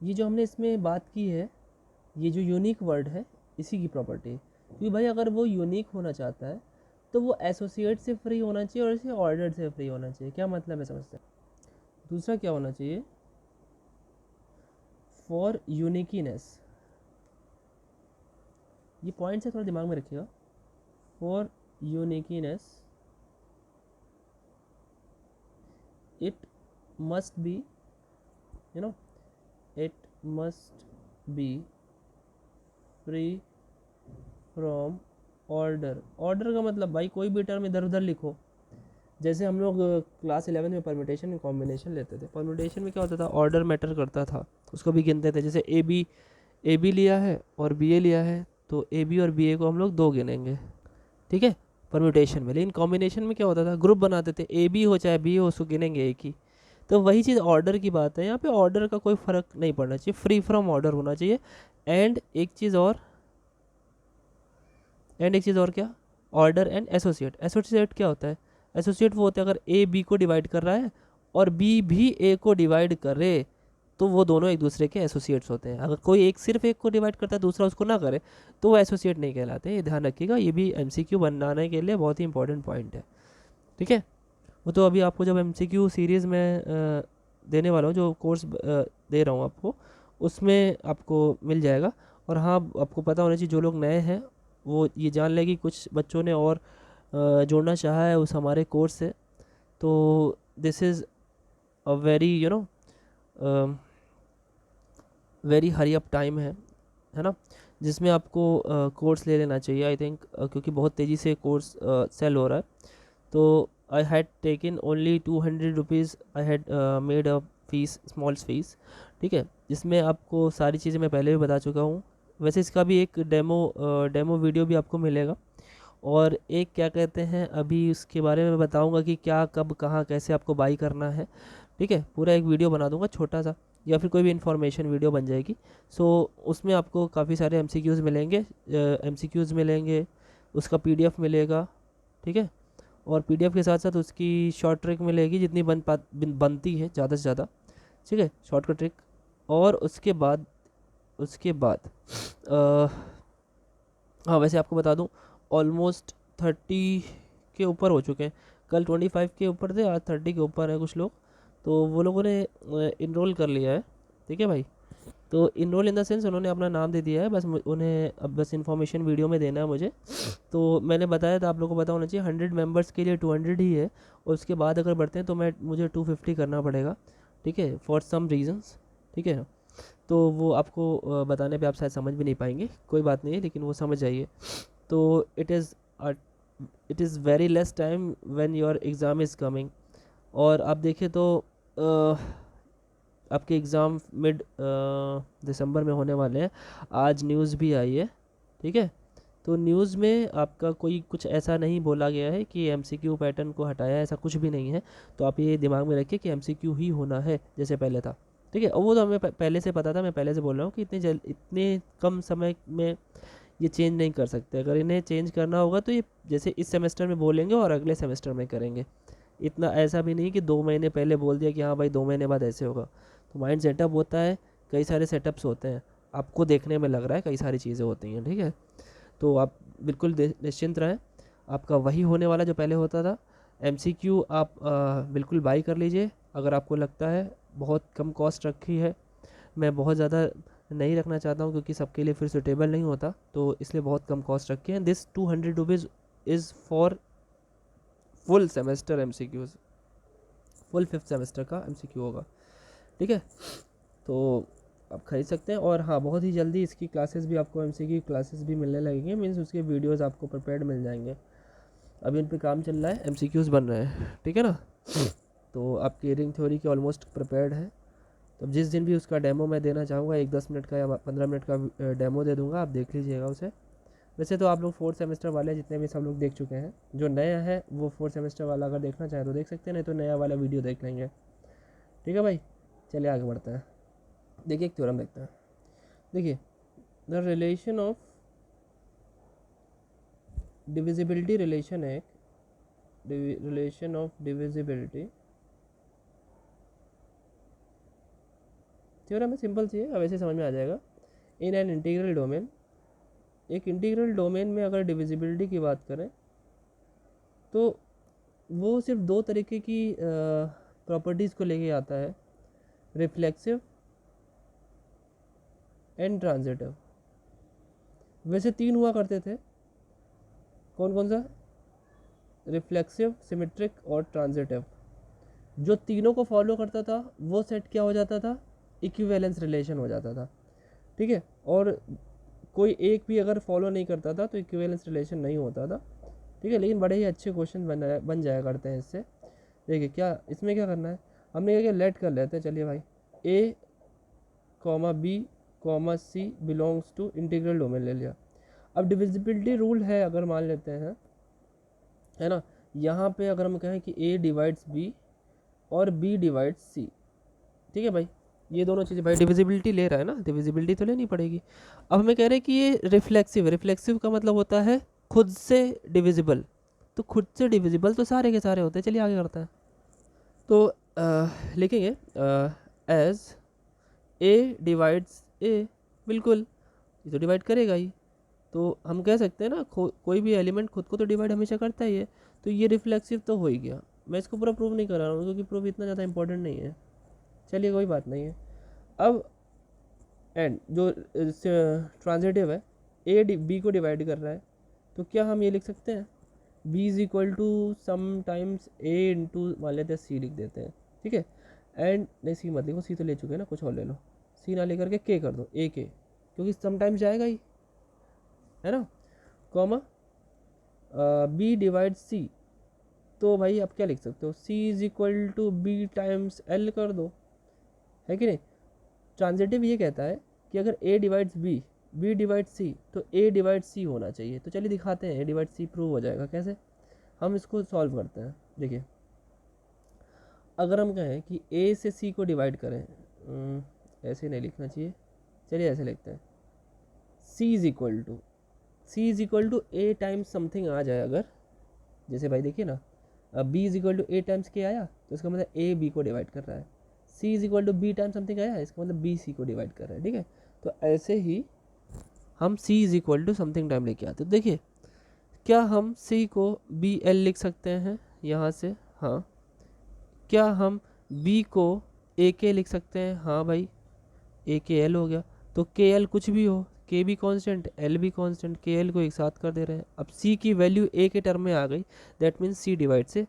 ये जो हमने इसमें बात की है, ये जो यूनिक वर्ड है, इसी की प्रॉपर्टी है। क्योंकि भाई अगर वो यूनिक होना चाहता है तो वो एसोसिएट से फ्री होना चाहिए और इसे ऑर्डर से फ्री होना चाहिए। क्या मतलब है, समझते हैं? दूसरा क्या होना चाहिए, फॉर यूनिकीनेस, ये पॉइंट है, थोड़ा दिमाग में रखिएगा। For uniqueness it must be free from order का मतलब भाई कोई भी टर्म इधर उधर लिखो। जैसे हम लोग क्लास 11 में परम्यूटेशन कॉम्बिनेशन लेते थे, परम्यूटेशन में क्या होता था, ऑर्डर मैटर करता था, उसको भी गिनते थे। जैसे ए बी लिया है और बी ए लिया है, तो ए बी और बी ए को हम लोग 2 गिनेंगे, ठीक है, परम्यूटेशन में। लेकिन कॉम्बिनेशन में क्या होता था, ग्रुप बनाते थे, ए बी हो चाहे बी हो, उसको गिनेंगे एक ही। तो वही चीज़ ऑर्डर की बात है, यहाँ पे ऑर्डर का कोई फ़र्क नहीं पड़ना चाहिए, फ्री फ्रॉम ऑर्डर होना चाहिए। एंड एक चीज़ और क्या, ऑर्डर एंड एसोसिएट। एसोसिएट क्या होता है, एसोसिएट वो होता है अगर ए बी को डिवाइड कर रहा है और बी भी ए को डिवाइड करे तो वो दोनों एक दूसरे के एसोसिएट्स होते हैं। अगर कोई एक सिर्फ एक को डिवाइड करता है दूसरा उसको ना करे तो वो एसोसिएट नहीं कहलाते, ये ध्यान रखिएगा। ये भी एमसीक्यू बनाने के लिए बहुत ही इंपॉर्टेंट पॉइंट है, ठीक है। वो तो अभी आपको जब एमसीक्यू सीरीज़ में देने वाला हूँ, जो कोर्स दे रहा हूँ आपको, उसमें आपको मिल जाएगा। और हाँ, आपको पता होना चाहिए, जो लोग नए हैं वो ये जान लें कि कुछ बच्चों ने और जोड़ना चाहा है उस हमारे कोर्स से, तो this is a very very hurry up time है ना, जिसमें आपको कोर्स ले लेना चाहिए आई थिंक, क्योंकि बहुत तेज़ी से कोर्स सेल हो रहा है। तो I had taken only 200 rupees, I had made a fees, small fees, ठीक है, जिसमें आपको सारी चीज़ें मैं पहले भी बता चुका हूँ। वैसे इसका भी एक डेमो वीडियो भी आपको मिलेगा, और एक क्या कहते हैं, अभी उसके बारे में बताऊंगा कि क्या कब कहाँ कैसे आपको बाई करना है, ठीक है। पूरा एक वीडियो बना दूंगा छोटा सा, या फिर कोई भी इन्फॉर्मेशन वीडियो बन जाएगी। सो उसमें आपको काफ़ी सारे एमसीक्यूज़ मिलेंगे, उसका पीडीएफ मिलेगा, ठीक है। और पीडीएफ के साथ साथ उसकी शॉर्ट ट्रिक मिलेगी, जितनी बनती है ज़्यादा से ज़्यादा, ठीक है, शॉर्टकट ट्रिक। और उसके बाद हाँ, वैसे आपको बता दूं, ऑलमोस्ट 30 के ऊपर हो चुके हैं। कल 25 के ऊपर थे, आज 30 के ऊपर है कुछ लोग, तो वो लोगों ने इनरोल कर लिया है, ठीक है भाई। तो इनरोल इन द सेंस उन्होंने अपना नाम दे दिया है, बस उन्हें अब बस इन्फॉर्मेशन वीडियो में देना है मुझे। तो मैंने बताया था, आप लोगों को पता होना चाहिए, 100 मेंबर्स के लिए 200 ही है, और उसके बाद अगर बढ़ते हैं तो मुझे 250 करना पड़ेगा, ठीक है, फॉर सम रीजंस, ठीक है। तो वो आपको बताने पे आप शायद समझ भी नहीं पाएंगे, कोई बात नहीं है, लेकिन वो समझ जाइए। तो it is very less time when your exam is coming. और आप देखें तो आपके एग्ज़ाम मिड दिसंबर में होने वाले हैं। आज न्यूज़ भी आई है, ठीक है। तो न्यूज़ में आपका कोई कुछ ऐसा नहीं बोला गया है कि एमसीक्यू पैटर्न को हटाया है, ऐसा कुछ भी नहीं है। तो आप ये दिमाग में रखिए कि एमसीक्यू ही होना है जैसे पहले था, ठीक है। और वो तो हमें पहले से पता था, मैं पहले से बोल रहा हूँ कि इतने कम समय में ये चेंज नहीं कर सकते। अगर इन्हें चेंज करना होगा तो ये जैसे इस सेमेस्टर में बोलेंगे और अगले सेमेस्टर में करेंगे। इतना ऐसा भी नहीं कि 2 महीने पहले बोल दिया कि हाँ भाई 2 महीने बाद ऐसे होगा। तो माइंड सेटअप होता है, कई सारे सेटअप्स होते हैं, आपको देखने में लग रहा है कई सारी चीज़ें होती हैं, ठीक है। तो आप बिल्कुल निश्चिंत रहें, आपका वही होने वाला जो पहले होता था। एमसीक्यू आप बिल्कुल बाई कर लीजिए, अगर आपको लगता है बहुत कम कॉस्ट रखी है। मैं बहुत ज़्यादा नहीं रखना चाहता हूँ क्योंकि सबके लिए फिर सुटेबल नहीं होता, तो इसलिए बहुत कम कॉस्ट रखे हैं। This 200 rupees is for full semester MCQs, full 5th semester का एमसीक्यू होगा, ठीक है। तो आप खरीद सकते हैं। और हाँ, बहुत ही जल्दी इसकी क्लासेस भी आपको, एमसीक्यू क्लासेस भी मिलने लगेंगे, मीन्स उसके वीडियोस आपको प्रिपेयर्ड मिल जाएंगे। अभी इन पे काम चल रहा है, एमसीक्यूज़ बन रहे हैं, ठीक है ना। तो आपकी रिंग थ्योरी की ऑलमोस्ट प्रिपेयर्ड है। तो जिस दिन भी उसका डेमो मैं देना चाहूँगा, एक 10 मिनट का या 15 मिनट का डेमो दे दूँगा, आप देख लीजिएगा उसे। वैसे तो आप लोग 4th सेमेस्टर वाले जितने भी सब लोग देख चुके हैं, जो नया है वो 4th सेमेस्टर वाला अगर देखना चाहे तो देख सकते हैं, नहीं तो नया वाला वीडियो देख लेंगे, ठीक है भाई। चलिए आगे बढ़ते हैं। देखिए एक थ्योरम देखते हैं। देखिए, the relation of divisibility, relation है रिलेशन ऑफ डिविजिबिलिटी। थ्योरम में सिंपल सी है, अब ऐसे समझ में आ जाएगा। इन एन इंटीग्रल डोमेन, एक इंटीग्रल डोमेन में अगर डिविजिबिलिटी की बात करें तो वो सिर्फ 2 तरीके की प्रॉपर्टीज़ को लेके आता है, रिफ्लेक्सिव एंड ट्रांजिटिव। वैसे 3 हुआ करते थे, कौन कौन सा, रिफ्लेक्सिव, सिमेट्रिक और ट्रांजिटिव। जो तीनों को फॉलो करता था वो सेट क्या हो जाता था, इक्विवेलेंस रिलेशन हो जाता था, ठीक है। और कोई एक भी अगर फॉलो नहीं करता था तो इक्विवेलेंस रिलेशन नहीं होता था, ठीक है। लेकिन बड़े ही अच्छे क्वेश्चन बन जाया करते हैं इससे। देखिए क्या इसमें क्या करना है, हमने क्या किया, लेट कर लेते हैं, चलिए भाई, A, B, C belongs to integral domain ले लिया। अब डिविजिबिलिटी रूल है अगर मान लेते हैं, है ना, यहाँ पे अगर हम कहें कि ए डिवाइड्स बी और बी डिवाइड्स सी, ठीक है भाई, ये दोनों चीज़ें भाई डिविजिबिलिटी ले रहा है ना, डिविजिबिलिटी तो लेनी पड़ेगी। अब हमें कह रहे हैं कि ये रिफ्लेक्सिव, रिफ्लेक्सिव का मतलब होता है खुद से डिविजिबल, तो खुद से डिविजिबल तो सारे के सारे होते हैं। चलिए आगे करते हैं। तो लिखेंगे एज ए डिवाइड्स ए, बिल्कुल ये तो डिवाइड करेगा ही, तो हम कह सकते हैं ना कोई भी एलिमेंट खुद को तो डिवाइड हमेशा करता ही है, तो ये रिफ्लेक्सिव तो हो ही गया। मैं इसको पूरा प्रूव नहीं कर रहा हूँ क्योंकि प्रूफ इतना ज़्यादा इंपॉर्टेंट नहीं है, चलिए कोई बात नहीं है। अब एंड जो ट्रांजिटिव है, ए बी को डिवाइड कर रहा है, तो क्या हम ये लिख सकते हैं b is equal to sometimes a into मान लेते हैं सी लिख देते हैं, ठीक है। एंड नहीं सी मत लिखो, सी तो ले चुके हैं ना, कुछ और ले लो, सी ना लेकर के k कर दो, a के, क्योंकि समटाइम्स जाएगा ही, है ना, कॉमा b डिवाइड c, तो भाई आप क्या लिख सकते हो, c is equal to b times l कर दो, है कि नहीं। ट्रांजिटिव ये कहता है कि अगर a divides b, b divide c, तो a डिवाइड c होना चाहिए। तो चलिए दिखाते हैं a डिवाइड c प्रूव हो जाएगा कैसे, हम इसको सॉल्व करते हैं। देखिए अगर हम कहें कि a से c को डिवाइड करें, ऐसे नहीं लिखना चाहिए, चलिए ऐसे लिखते हैं, c is equal to a times something आ जाए अगर, जैसे भाई देखिए ना, अब b is equal to a times k आया तो इसका मतलब a b को डिवाइड कर रहा है, c is equal to b times something आया इसका मतलब b c को डिवाइड कर रहा है, ठीक है। तो ऐसे ही हम c is equal to something time लेके आते हैं। देखिए क्या हम c को बी एल लिख सकते हैं यहाँ से, हाँ। क्या हम b को ए के लिख सकते हैं, हाँ भाई, ए के एल हो गया। तो के एल कुछ भी हो, के भी कांस्टेंट एल भी कांस्टेंट, के एल को एक साथ कर दे रहे हैं। अब c की वैल्यू a के टर्म में आ गई, दैट मीन्स c डिवाइड से,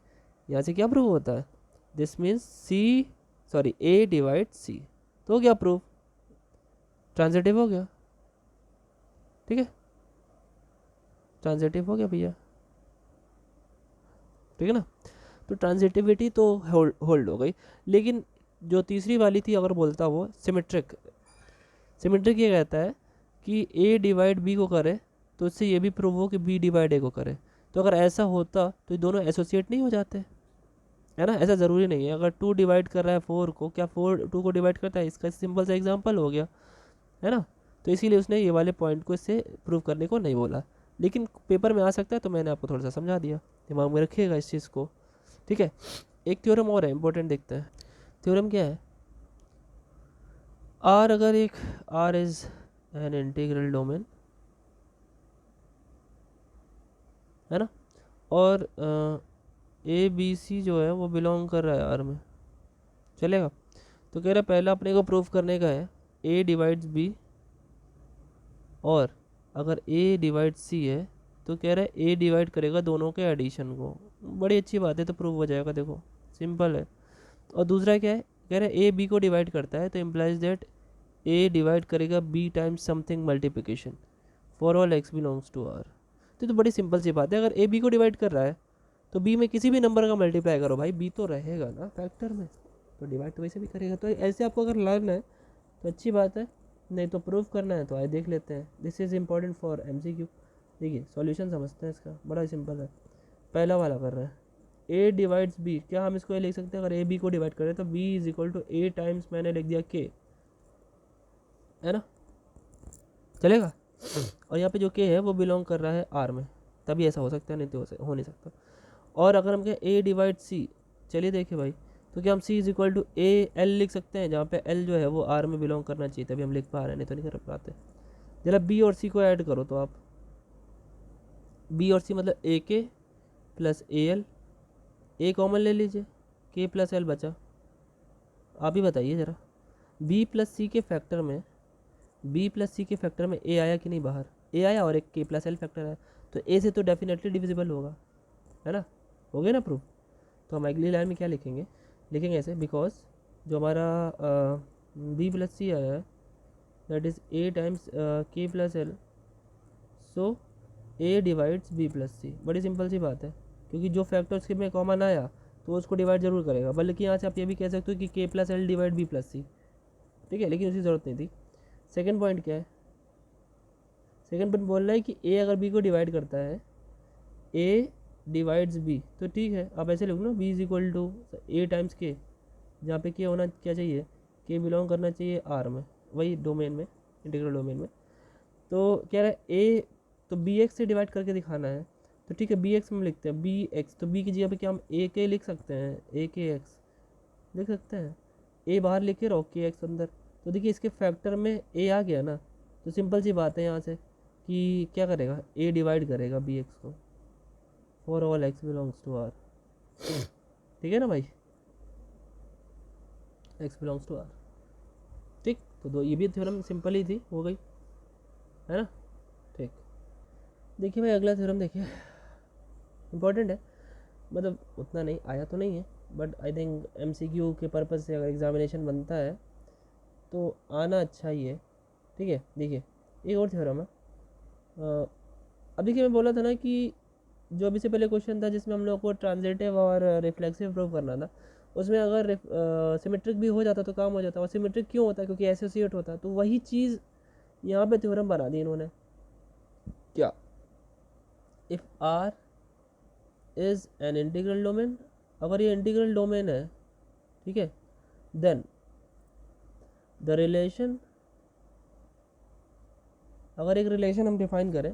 यहाँ से क्या प्रूव होता है, this means a divide c, तो हो गया प्रूफ, ट्रांजिटिव हो गया, ठीक है, ट्रांजिटिव हो गया भैया, ठीक है ना। तो ट्रांजिटिविटी तो होल्ड हो गई, लेकिन जो तीसरी वाली थी अगर बोलता वो सिमेट्रिक, सिमेट्रिक ये कहता है कि a डिवाइड b को करे तो इससे ये भी प्रूव हो कि b डिवाइड a को करे। तो अगर ऐसा होता तो ये दोनों एसोसिएट नहीं हो जाते, है ना, ऐसा ज़रूरी नहीं है। अगर 2 डिवाइड कर रहा है 4 को, क्या 4 2 को डिवाइड करता है, इसका सिंपल सा एग्जांपल हो गया, है ना। तो इसीलिए उसने ये वाले पॉइंट को इससे प्रूव करने को नहीं बोला, लेकिन पेपर में आ सकता है, तो मैंने आपको थोड़ा सा समझा दिया, दिमाग में रखिएगा इस चीज़ को, ठीक है। एक थ्योरम और है इंपॉर्टेंट, देखते हैं थ्योरम क्या है। आर अगर एक R is an integral domain, है ना, और ए बी सी जो है वो बिलोंग कर रहा है आर में, चलेगा। तो कह रहा है पहला अपने को प्रूव करने का है ए डिवाइड्स बी, और अगर ए डिवाइड सी है तो कह रहा है ए डिवाइड करेगा दोनों के एडिशन को, बड़ी अच्छी बात है, तो प्रूव हो जाएगा, देखो सिंपल है। और दूसरा क्या है, कह रहा है ए बी को डिवाइड करता है, तो इम्प्लाइज दैट ए डिवाइड करेगा B times something multiplication for all X belongs to R. तो बड़ी सिंपल सी बात है, अगर ए बी को डिवाइड कर रहा है तो बी में किसी भी नंबर का मल्टीप्लाई करो, भाई बी तो रहेगा ना फैक्टर में, तो डिवाइड तो वैसे भी करेगा। तो ऐसे आपको अगर लर्न है तो अच्छी बात है, नहीं तो प्रूव करना है तो आइए देख लेते हैं। This is important for MCQ। देखिए सॉल्यूशन समझते हैं इसका, बड़ा सिंपल है। पहला वाला कर रहे हैं ए डिवाइड्स बी, क्या हम इसको ये लिख सकते हैं, अगर ए बी को डिवाइड करें तो B is equal to A times मैंने लिख दिया के, है ना, चलेगा। और यहाँ पे जो के है वो बिलोंग कर रहा है आर में, तभी ऐसा हो सकता है, नहीं तो हो नहीं सकता। और अगर हम कहें ए डिवाइड सी, चलिए देखिए भाई, तो क्या हम C is equal to A L लिख सकते हैं, जहाँ पे एल जो है वो आर में बिलोंग करना चाहिए, तभी हम लिख पा रहे हैं, नहीं तो नहीं कर पाते। जरा बी और सी को ऐड करो, तो आप बी और सी मतलब ए के plus A L, A common ले लीजिए, के प्लस एल बचा, आप ही बताइए ज़रा, बी प्लस सी के फैक्टर में, बी प्लस सी के फैक्टर में ए आया कि नहीं बाहर, ए आया, और एक के प्लस एल फैक्टर आया, तो ए से तो डेफिनेटली डिविजिबल होगा, है ना, हो गया ना प्रूफ। तो हम अगली लाइन में क्या लिखेंगे, लिखेंगे ऐसे, बिकॉज जो हमारा बी प्लस सी आया है that is A times K plus L, so A divides B plus C. बड़ी सिंपल सी बात है, क्योंकि जो फैक्टर्स के में कॉमन आया तो उसको डिवाइड जरूर करेगा, बल्कि यहाँ से आप ये भी कह सकते हो कि K plus L divide B plus C, ठीक है, लेकिन उसकी ज़रूरत नहीं थी। सेकेंड पॉइंट क्या है, सेकंड पॉइंट बोल रहा है कि ए अगर बी को डिवाइड करता है, ए डिवाइड्स बी, तो ठीक है आप ऐसे लिखो ना, B is equal to A times के, जहाँ पे के होना क्या चाहिए, के बिलोंग करना चाहिए आर में, वही डोमेन में, इंटीग्रल डोमेन में। तो कह रहा है ए, तो बी एक्स से डिवाइड करके दिखाना है, तो ठीक है बी एक्स में लिखते हैं, बी एक्स, तो बी की जगह पे क्या हम ए के लिख सकते हैं, ए के एक्स लिख सकते हैं, ए बाहर लिखे रहो के एक्स अंदर। तो देखिए इसके फैक्टर में ए आ गया ना, तो सिंपल सी बात है यहाँ से कि क्या करेगा, ए डिवाइड करेगा बी एक्स को, for all X belongs to R, ठीक है ना भाई, एक्स बिलोंग्स टू आर, ठीक। तो दो ये भी थ्योरम सिंपल ही थी, हो गई है ना, ठीक। देखिए भाई अगला थ्योरम देखिए, इम्पोर्टेंट है, मतलब उतना नहीं आया तो नहीं है, बट आई थिंक एमसीक्यू के पर्पज़ से अगर एग्जामिनेशन बनता है तो आना अच्छा ही है, ठीक है। देखिए एक और थ्योरम है, अब देखिए मैं बोला था ना कि जो अभी से पहले क्वेश्चन था जिसमें हम लोग को ट्रांजिटिव और रिफ्लेक्सिव प्रूव करना था, उसमें अगर सिमेट्रिक भी हो जाता तो काम हो जाता, और सिमेट्रिक क्यों होता है, क्योंकि एसोसिएट होता, तो वही चीज़ यहाँ पे थ्योरम बना दी इन्होंने, क्या, if R is an integral domain, अगर ये इंटीग्रल डोमेन है, ठीक है, देन द रिलेशन, अगर एक रिलेशन हम डिफाइन करें,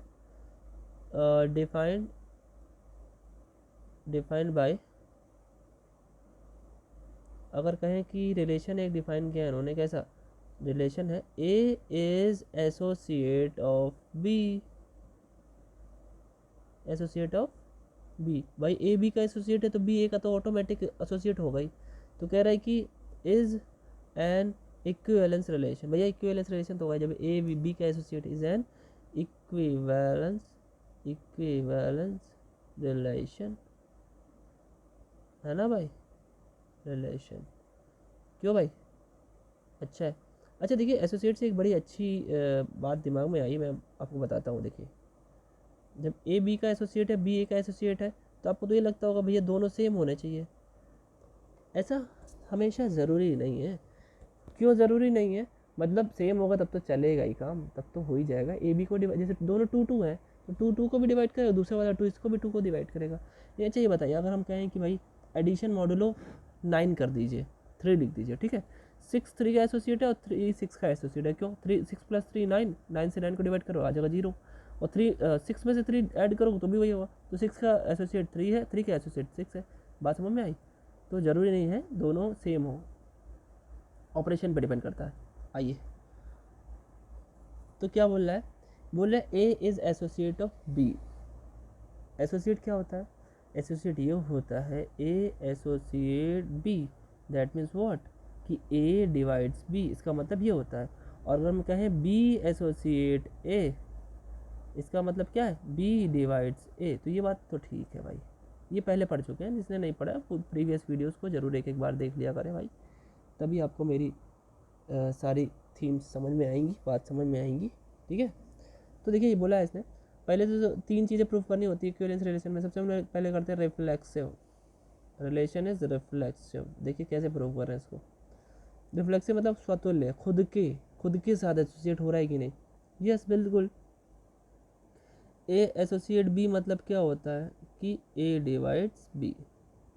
डिफाइंड बाय, अगर कहें कि रिलेशन एक डिफाइन किया है इन्होंने, कैसा रिलेशन है, A is associate of B, associate of B, भाई ए बी का एसोसिएट है तो बी ए का तो ऑटोमेटिक एसोसिएट होगा ही। तो कह रहा है कि इज एन इक्विवेलेंस रिलेशन, भैया इक्विवेलेंस रिलेशन तो होगा जब ए बी का associate, is an equivalence relation, है ना भाई, रिलेशन, क्यों भाई, अच्छा है। अच्छा देखिए एसोसिएट से एक बड़ी अच्छी बात दिमाग में आई, मैं आपको बताता हूँ। देखिए जब ए बी का एसोसिएट है, बी ए का एसोसिएट है, तो आपको तो ये लगता होगा भैया दोनों सेम होने चाहिए, ऐसा हमेशा ज़रूरी नहीं है। क्यों ज़रूरी नहीं है, मतलब सेम होगा तब तो चलेगा ही काम, तब तो हो ही जाएगा। ए बी को डिवाइड, जैसे दोनों टू टू है तो टू टू को भी डिवाइड करेगा, दूसरे वाला टू इसको भी टू को डिवाइड करेगा। ये अच्छा ये बताइए, अगर हम कहें कि भाई एडिशन मॉडुलो 9 कर दीजिए, 3 लिख दीजिए, ठीक है, 6 3 का एसोसिएट है और 3 6 का एसोसिएट है, क्यों 3 6 प्लस 3 9, 9 से 9 को डिवाइड करो आ जाएगा 0, और 6 में से 3 ऐड करोगे तो भी वही होगा, तो 6 का एसोसिएट 3 है, 3 का एसोसिएट 6 है। बात समझ में आई। तो ज़रूरी नहीं है दोनों सेम हो, ऑपरेशन पर डिपेंड करता है। आइए तो क्या बोल रहा है, बोल रहा है A is associate of B. Associate क्या होता है, एसोसिएट ये होता है A associate B, that means what, कि ए डिवाइड्स बी, इसका मतलब ये होता है। और अगर हम कहें बी एसोसिएट ए, इसका मतलब क्या है, बी डिवाइड्स ए। तो ये बात तो ठीक है भाई, ये पहले पढ़ चुके हैं, जिसने नहीं पढ़ा प्रीवियस वीडियोस को ज़रूर एक एक बार देख लिया करें भाई, तभी आपको मेरी सारी थीम्स समझ में आएंगी, बात समझ में आएंगी, ठीक है। तो देखिए ये बोला है इसने, पहले तो 3 चीज़ें प्रूव करनी होती है इक्विवेलेंस रिलेशन में। सबसे हम पहले करते हैं रिफ्लेक्सिव, रिलेशन इज रिफ्लेक्सिव। देखिए कैसे प्रूव कर रहे हैं इसको, रिफ्लेक्सिव मतलब स्वतुल्य, खुद के साथ एसोसिएट हो रहा है कि नहीं, यस बिल्कुल। ए एसोसिएट बी मतलब क्या होता है कि ए डिवाइड्स बी,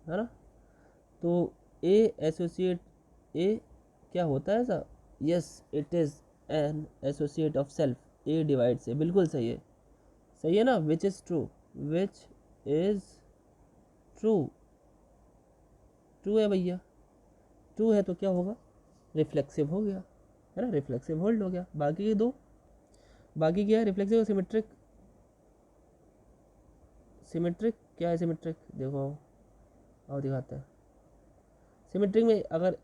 है ना। तो ए एसोसिएट ए क्या होता है ऐसा, yes it is an associate of self, A divides A, बिल्कुल सही है ना, which is true, which is true, true है भैया, ट्रू है तो क्या होगा, रिफ्लेक्सिव हो गया, है ना, रिफ्लेक्सिव होल्ड हो गया। बाकी के दो, बाकी क्या है, रिफ्लेक्सिव और सिमेट्रिक। सिमेट्रिक क्या है, सिमेट्रिक देखो और दिखाते हैं। सिमेट्रिक में अगर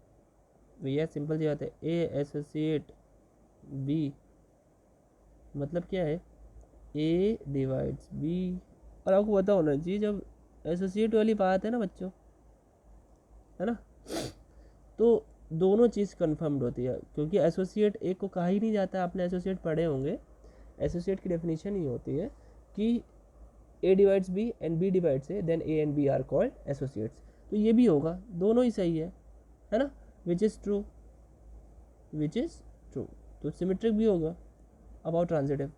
भैया सिंपल सी बात है, ए एसोसिएट बी मतलब क्या है, ए डिवाइड्स बी। और आपको पता होना चाहिए जब एसोसिएट वाली बात है ना बच्चों, है ना, तो दोनों चीज़ कन्फर्म्ड होती है, क्योंकि एसोसिएट एक को कहा ही नहीं जाता, आपने एसोसिएट पढ़े होंगे, एसोसिएट की डेफिनेशन ही होती है कि A divides B and B divides A, then A and B are called associates. तो ये भी होगा, दोनों ही सही है ना, which is true, which is true. तो सिमेट्रिक भी होगा अबाउट ट्रांजिटिव,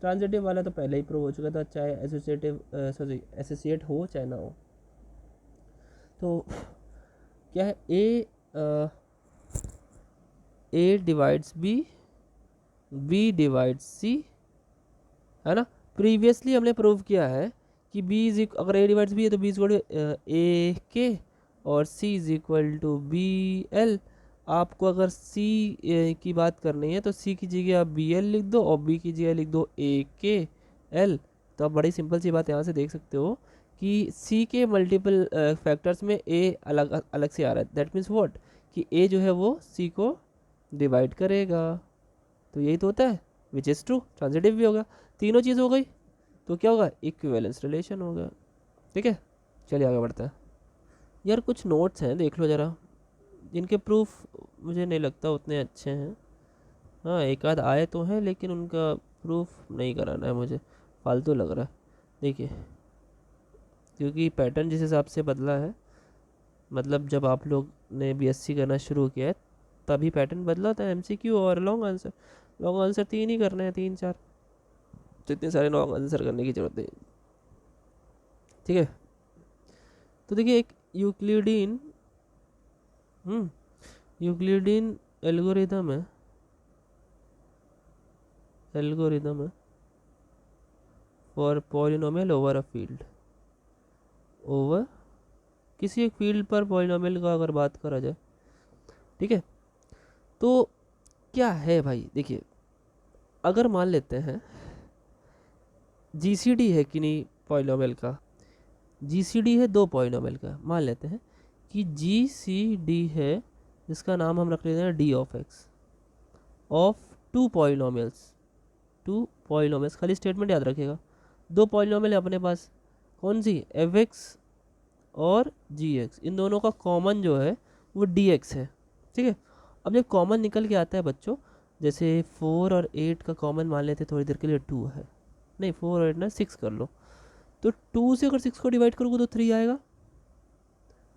ट्रांजिटिव वाला तो पहले ही प्रूव हो चुका था, चाहे एसोसिएट हो चाहे ना हो। तो क्या है, ए डिवाइड्स बी डिवाइड्स सी, है ना। प्रीवियसली हमने प्रूव किया है कि बी इज अगर ए डिवाइड्स बी है तो B is equal to A K और C is equal to B L. आपको अगर सी की बात करनी है तो सी की जगह आप बी एल लिख दो और बी की जगह लिख दो ए के एल। तो आप बड़ी सिंपल सी बात यहाँ से देख सकते हो कि सी के मल्टीपल फैक्टर्स में ए अलग अलग से आ रहा है। दैट मीन्स व्हाट, कि ए जो है वो सी को डिवाइड करेगा। तो यही तो होता है, विच इज़ ट्रू। ट्रांजिटिव भी होगा, तीनों चीज़ हो गई तो क्या होगा, इक्विवेलेंस रिलेशन होगा। ठीक है, चलिए आगे बढ़ते हैं। यार कुछ नोट्स हैं, देख लो ज़रा, जिनके प्रूफ मुझे नहीं लगता उतने अच्छे हैं। हाँ एक आध आए तो हैं लेकिन उनका प्रूफ नहीं कराना है मुझे, फालतू लग रहा है। देखिए, क्योंकि पैटर्न जिस हिसाब से बदला है, मतलब जब आप लोग ने बीएससी करना शुरू किया है तभी पैटर्न बदला था। एमसीक्यू और लॉन्ग आंसर 3 ही करने हैं, 3 4, तो इतने सारे लॉन्ग आंसर करने की जरूरत नहीं। ठीक है, तो देखिए एक यूक्लिडियन एल्गोरिदम है for polynomial over a field. Over किसी एक फील्ड पर पॉलिनोमियल का अगर बात करा जाए, ठीक है, तो क्या है भाई। देखिए, अगर मान लेते हैं जीसीडी है कि नहीं पॉलिनोमियल का, जीसीडी है 2 पॉलिनोमियल का। मान लेते हैं कि जीसीडी है, जिसका नाम हम रख लेते हैं D of x, of 2 polynomials. खाली स्टेटमेंट याद रखिएगा, 2 पॉलिनोमियल है अपने पास, कौन सी, एफ एक्स और जी एक्स। इन दोनों का कॉमन जो है वो डी एक्स है। ठीक है, अब जब कॉमन निकल के आता है बच्चों, जैसे 4 और 8 का कॉमन मान लेते थोड़ी देर के लिए 2 है, नहीं 4 और 8 ना 6 कर लो, तो 2 से अगर 6 को डिवाइड करोगे तो 3 आएगा,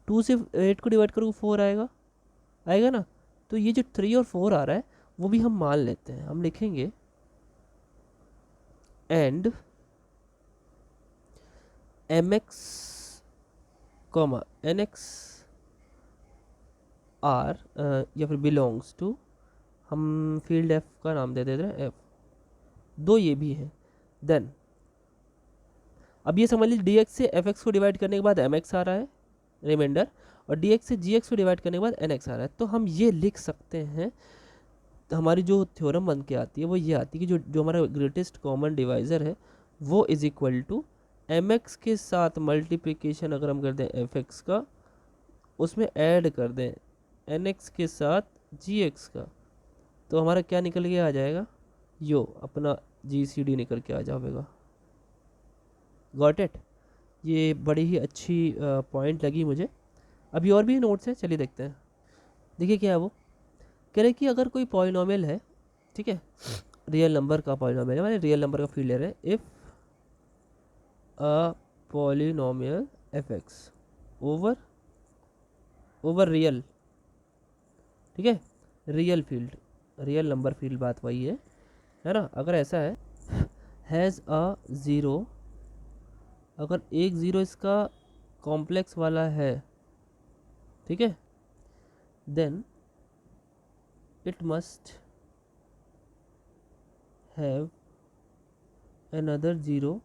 2 से 8 को डिवाइड करोगे 4 आएगा ना। तो ये जो 3 और 4 आ रहा है वो भी हम मान लेते हैं, हम लिखेंगे एंड mx nx आर या फिर बिलोंग्स टू, हम फील्ड एफ का नाम दे देते हैं एफ, 2 ये भी है। देन अब ये समझ लीजिए डी एक्स से एफ एक्स को डिवाइड करने के बाद एम एक्स आ रहा है रिमाइंडर, और डी एक्स से जी एक्स को डिवाइड करने के बाद एन एक्स आ रहा है। तो हम ये लिख सकते हैं, तो हमारी जो थ्योरम बन के आती है वो ये आती है कि जो हमारा ग्रेटेस्ट कॉमन डिवाइज़र है वो is equal to M X के साथ मल्टीप्लिकेशन अगर हम कर दें एफ एक्स का, उसमें ऐड कर दें एन एक्स के साथ जी एक्स का, तो हमारा क्या निकल के आ जाएगा, यो अपना जी सी डी निकल के आ जाएगा। Got it. ये बड़ी ही अच्छी पॉइंट लगी मुझे। अभी और भी नोट्स हैं, चलिए देखते हैं। देखिए क्या है वो, कह रहे कि अगर कोई पॉलिनोमियल है, ठीक है, रियल नंबर का पॉलिनोमियल है, माने रियल नंबर का फील्ड ले रहे हैं, if a polynomial F x over real, ठीक है, रियल नंबर फील्ड, बात वही है ना। अगर ऐसा है, हैज़ अ ज़ीरो, अगर एक ज़ीरो इसका कॉम्प्लेक्स वाला है, ठीक है, then it must have another zero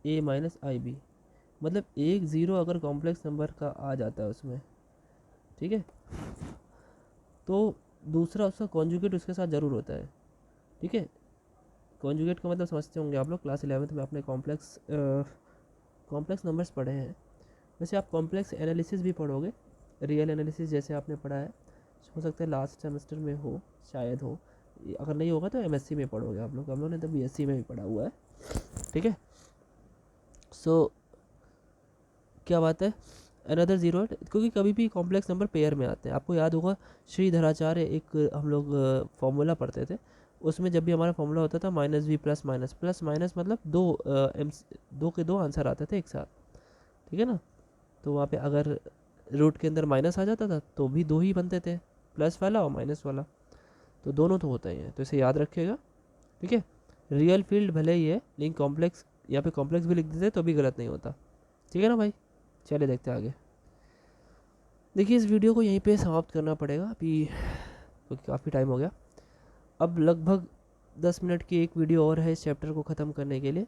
a minus I B. मतलब एक ज़ीरो अगर कॉम्प्लेक्स नंबर का आ जाता है उसमें, ठीक है, तो दूसरा उसका कॉन्जुगेट उसके साथ ज़रूर होता है। ठीक है, कॉन्जुगेट का मतलब समझते होंगे आप लोग, क्लास 11th में आपने कॉम्प्लेक्स नंबर्स पढ़े हैं। वैसे आप कॉम्प्लेक्स एनालिसिस भी पढ़ोगे, रियल एनालिसिस जैसे आपने पढ़ा है, हो सकता है लास्ट सेमेस्टर में हो, शायद हो, अगर नहीं होगा तो एमएससी में पढ़ोगे आप लोग, हम लोग ने तो बीएससी में भी पढ़ा हुआ है। ठीक है, सो क्या बात है, अनदर ज़ीरो, क्योंकि कभी भी कॉम्प्लेक्स नंबर पेयर में आते हैं। आपको याद होगा श्रीधराचार्य एक हम लोग फॉर्मूला पढ़ते थे, उसमें जब भी हमारा फॉर्मूला होता था माइनस वी प्लस माइनस मतलब दो के 2 आंसर आते थे एक साथ, ठीक है ना। तो वहाँ पे अगर रूट के अंदर माइनस आ जाता था तो भी 2 ही बनते थे, प्लस वाला और माइनस वाला। तो दोनों तो होता ही है, तो इसे याद रखिएगा, ठीक है। रियल फील्ड भले ही है लेकिन कॉम्प्लेक्स, यहाँ पे कॉम्प्लेक्स भी लिख देते तो भी गलत नहीं होता, ठीक है ना भाई। चलिए देखते हैं आगे। देखिए इस वीडियो को यहीं पे समाप्त करना पड़ेगा अभी, क्योंकि काफ़ी टाइम हो गया। अब लगभग 10 मिनट की एक वीडियो और है इस चैप्टर को ख़त्म करने के लिए,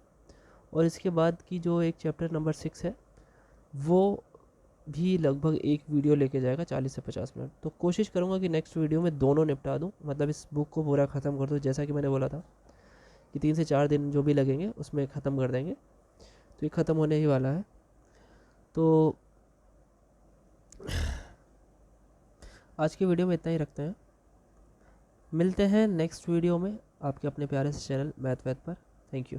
और इसके बाद की जो एक चैप्टर नंबर 6 है वो भी लगभग एक वीडियो लेके जाएगा 40 से 50 मिनट। तो कोशिश करूँगा कि नेक्स्ट वीडियो में दोनों निपटा दूँ, मतलब इस बुक को पूरा ख़त्म कर दूँ, जैसा कि मैंने बोला था कि 3 से 4 दिन जो भी लगेंगे उसमें ख़त्म कर देंगे। तो ये ख़त्म होने ही वाला है। तो आज की वीडियो में इतना ही रखते हैं, मिलते हैं नेक्स्ट वीडियो में आपके अपने प्यारे से चैनल मैथ वैथ पर। Thank you.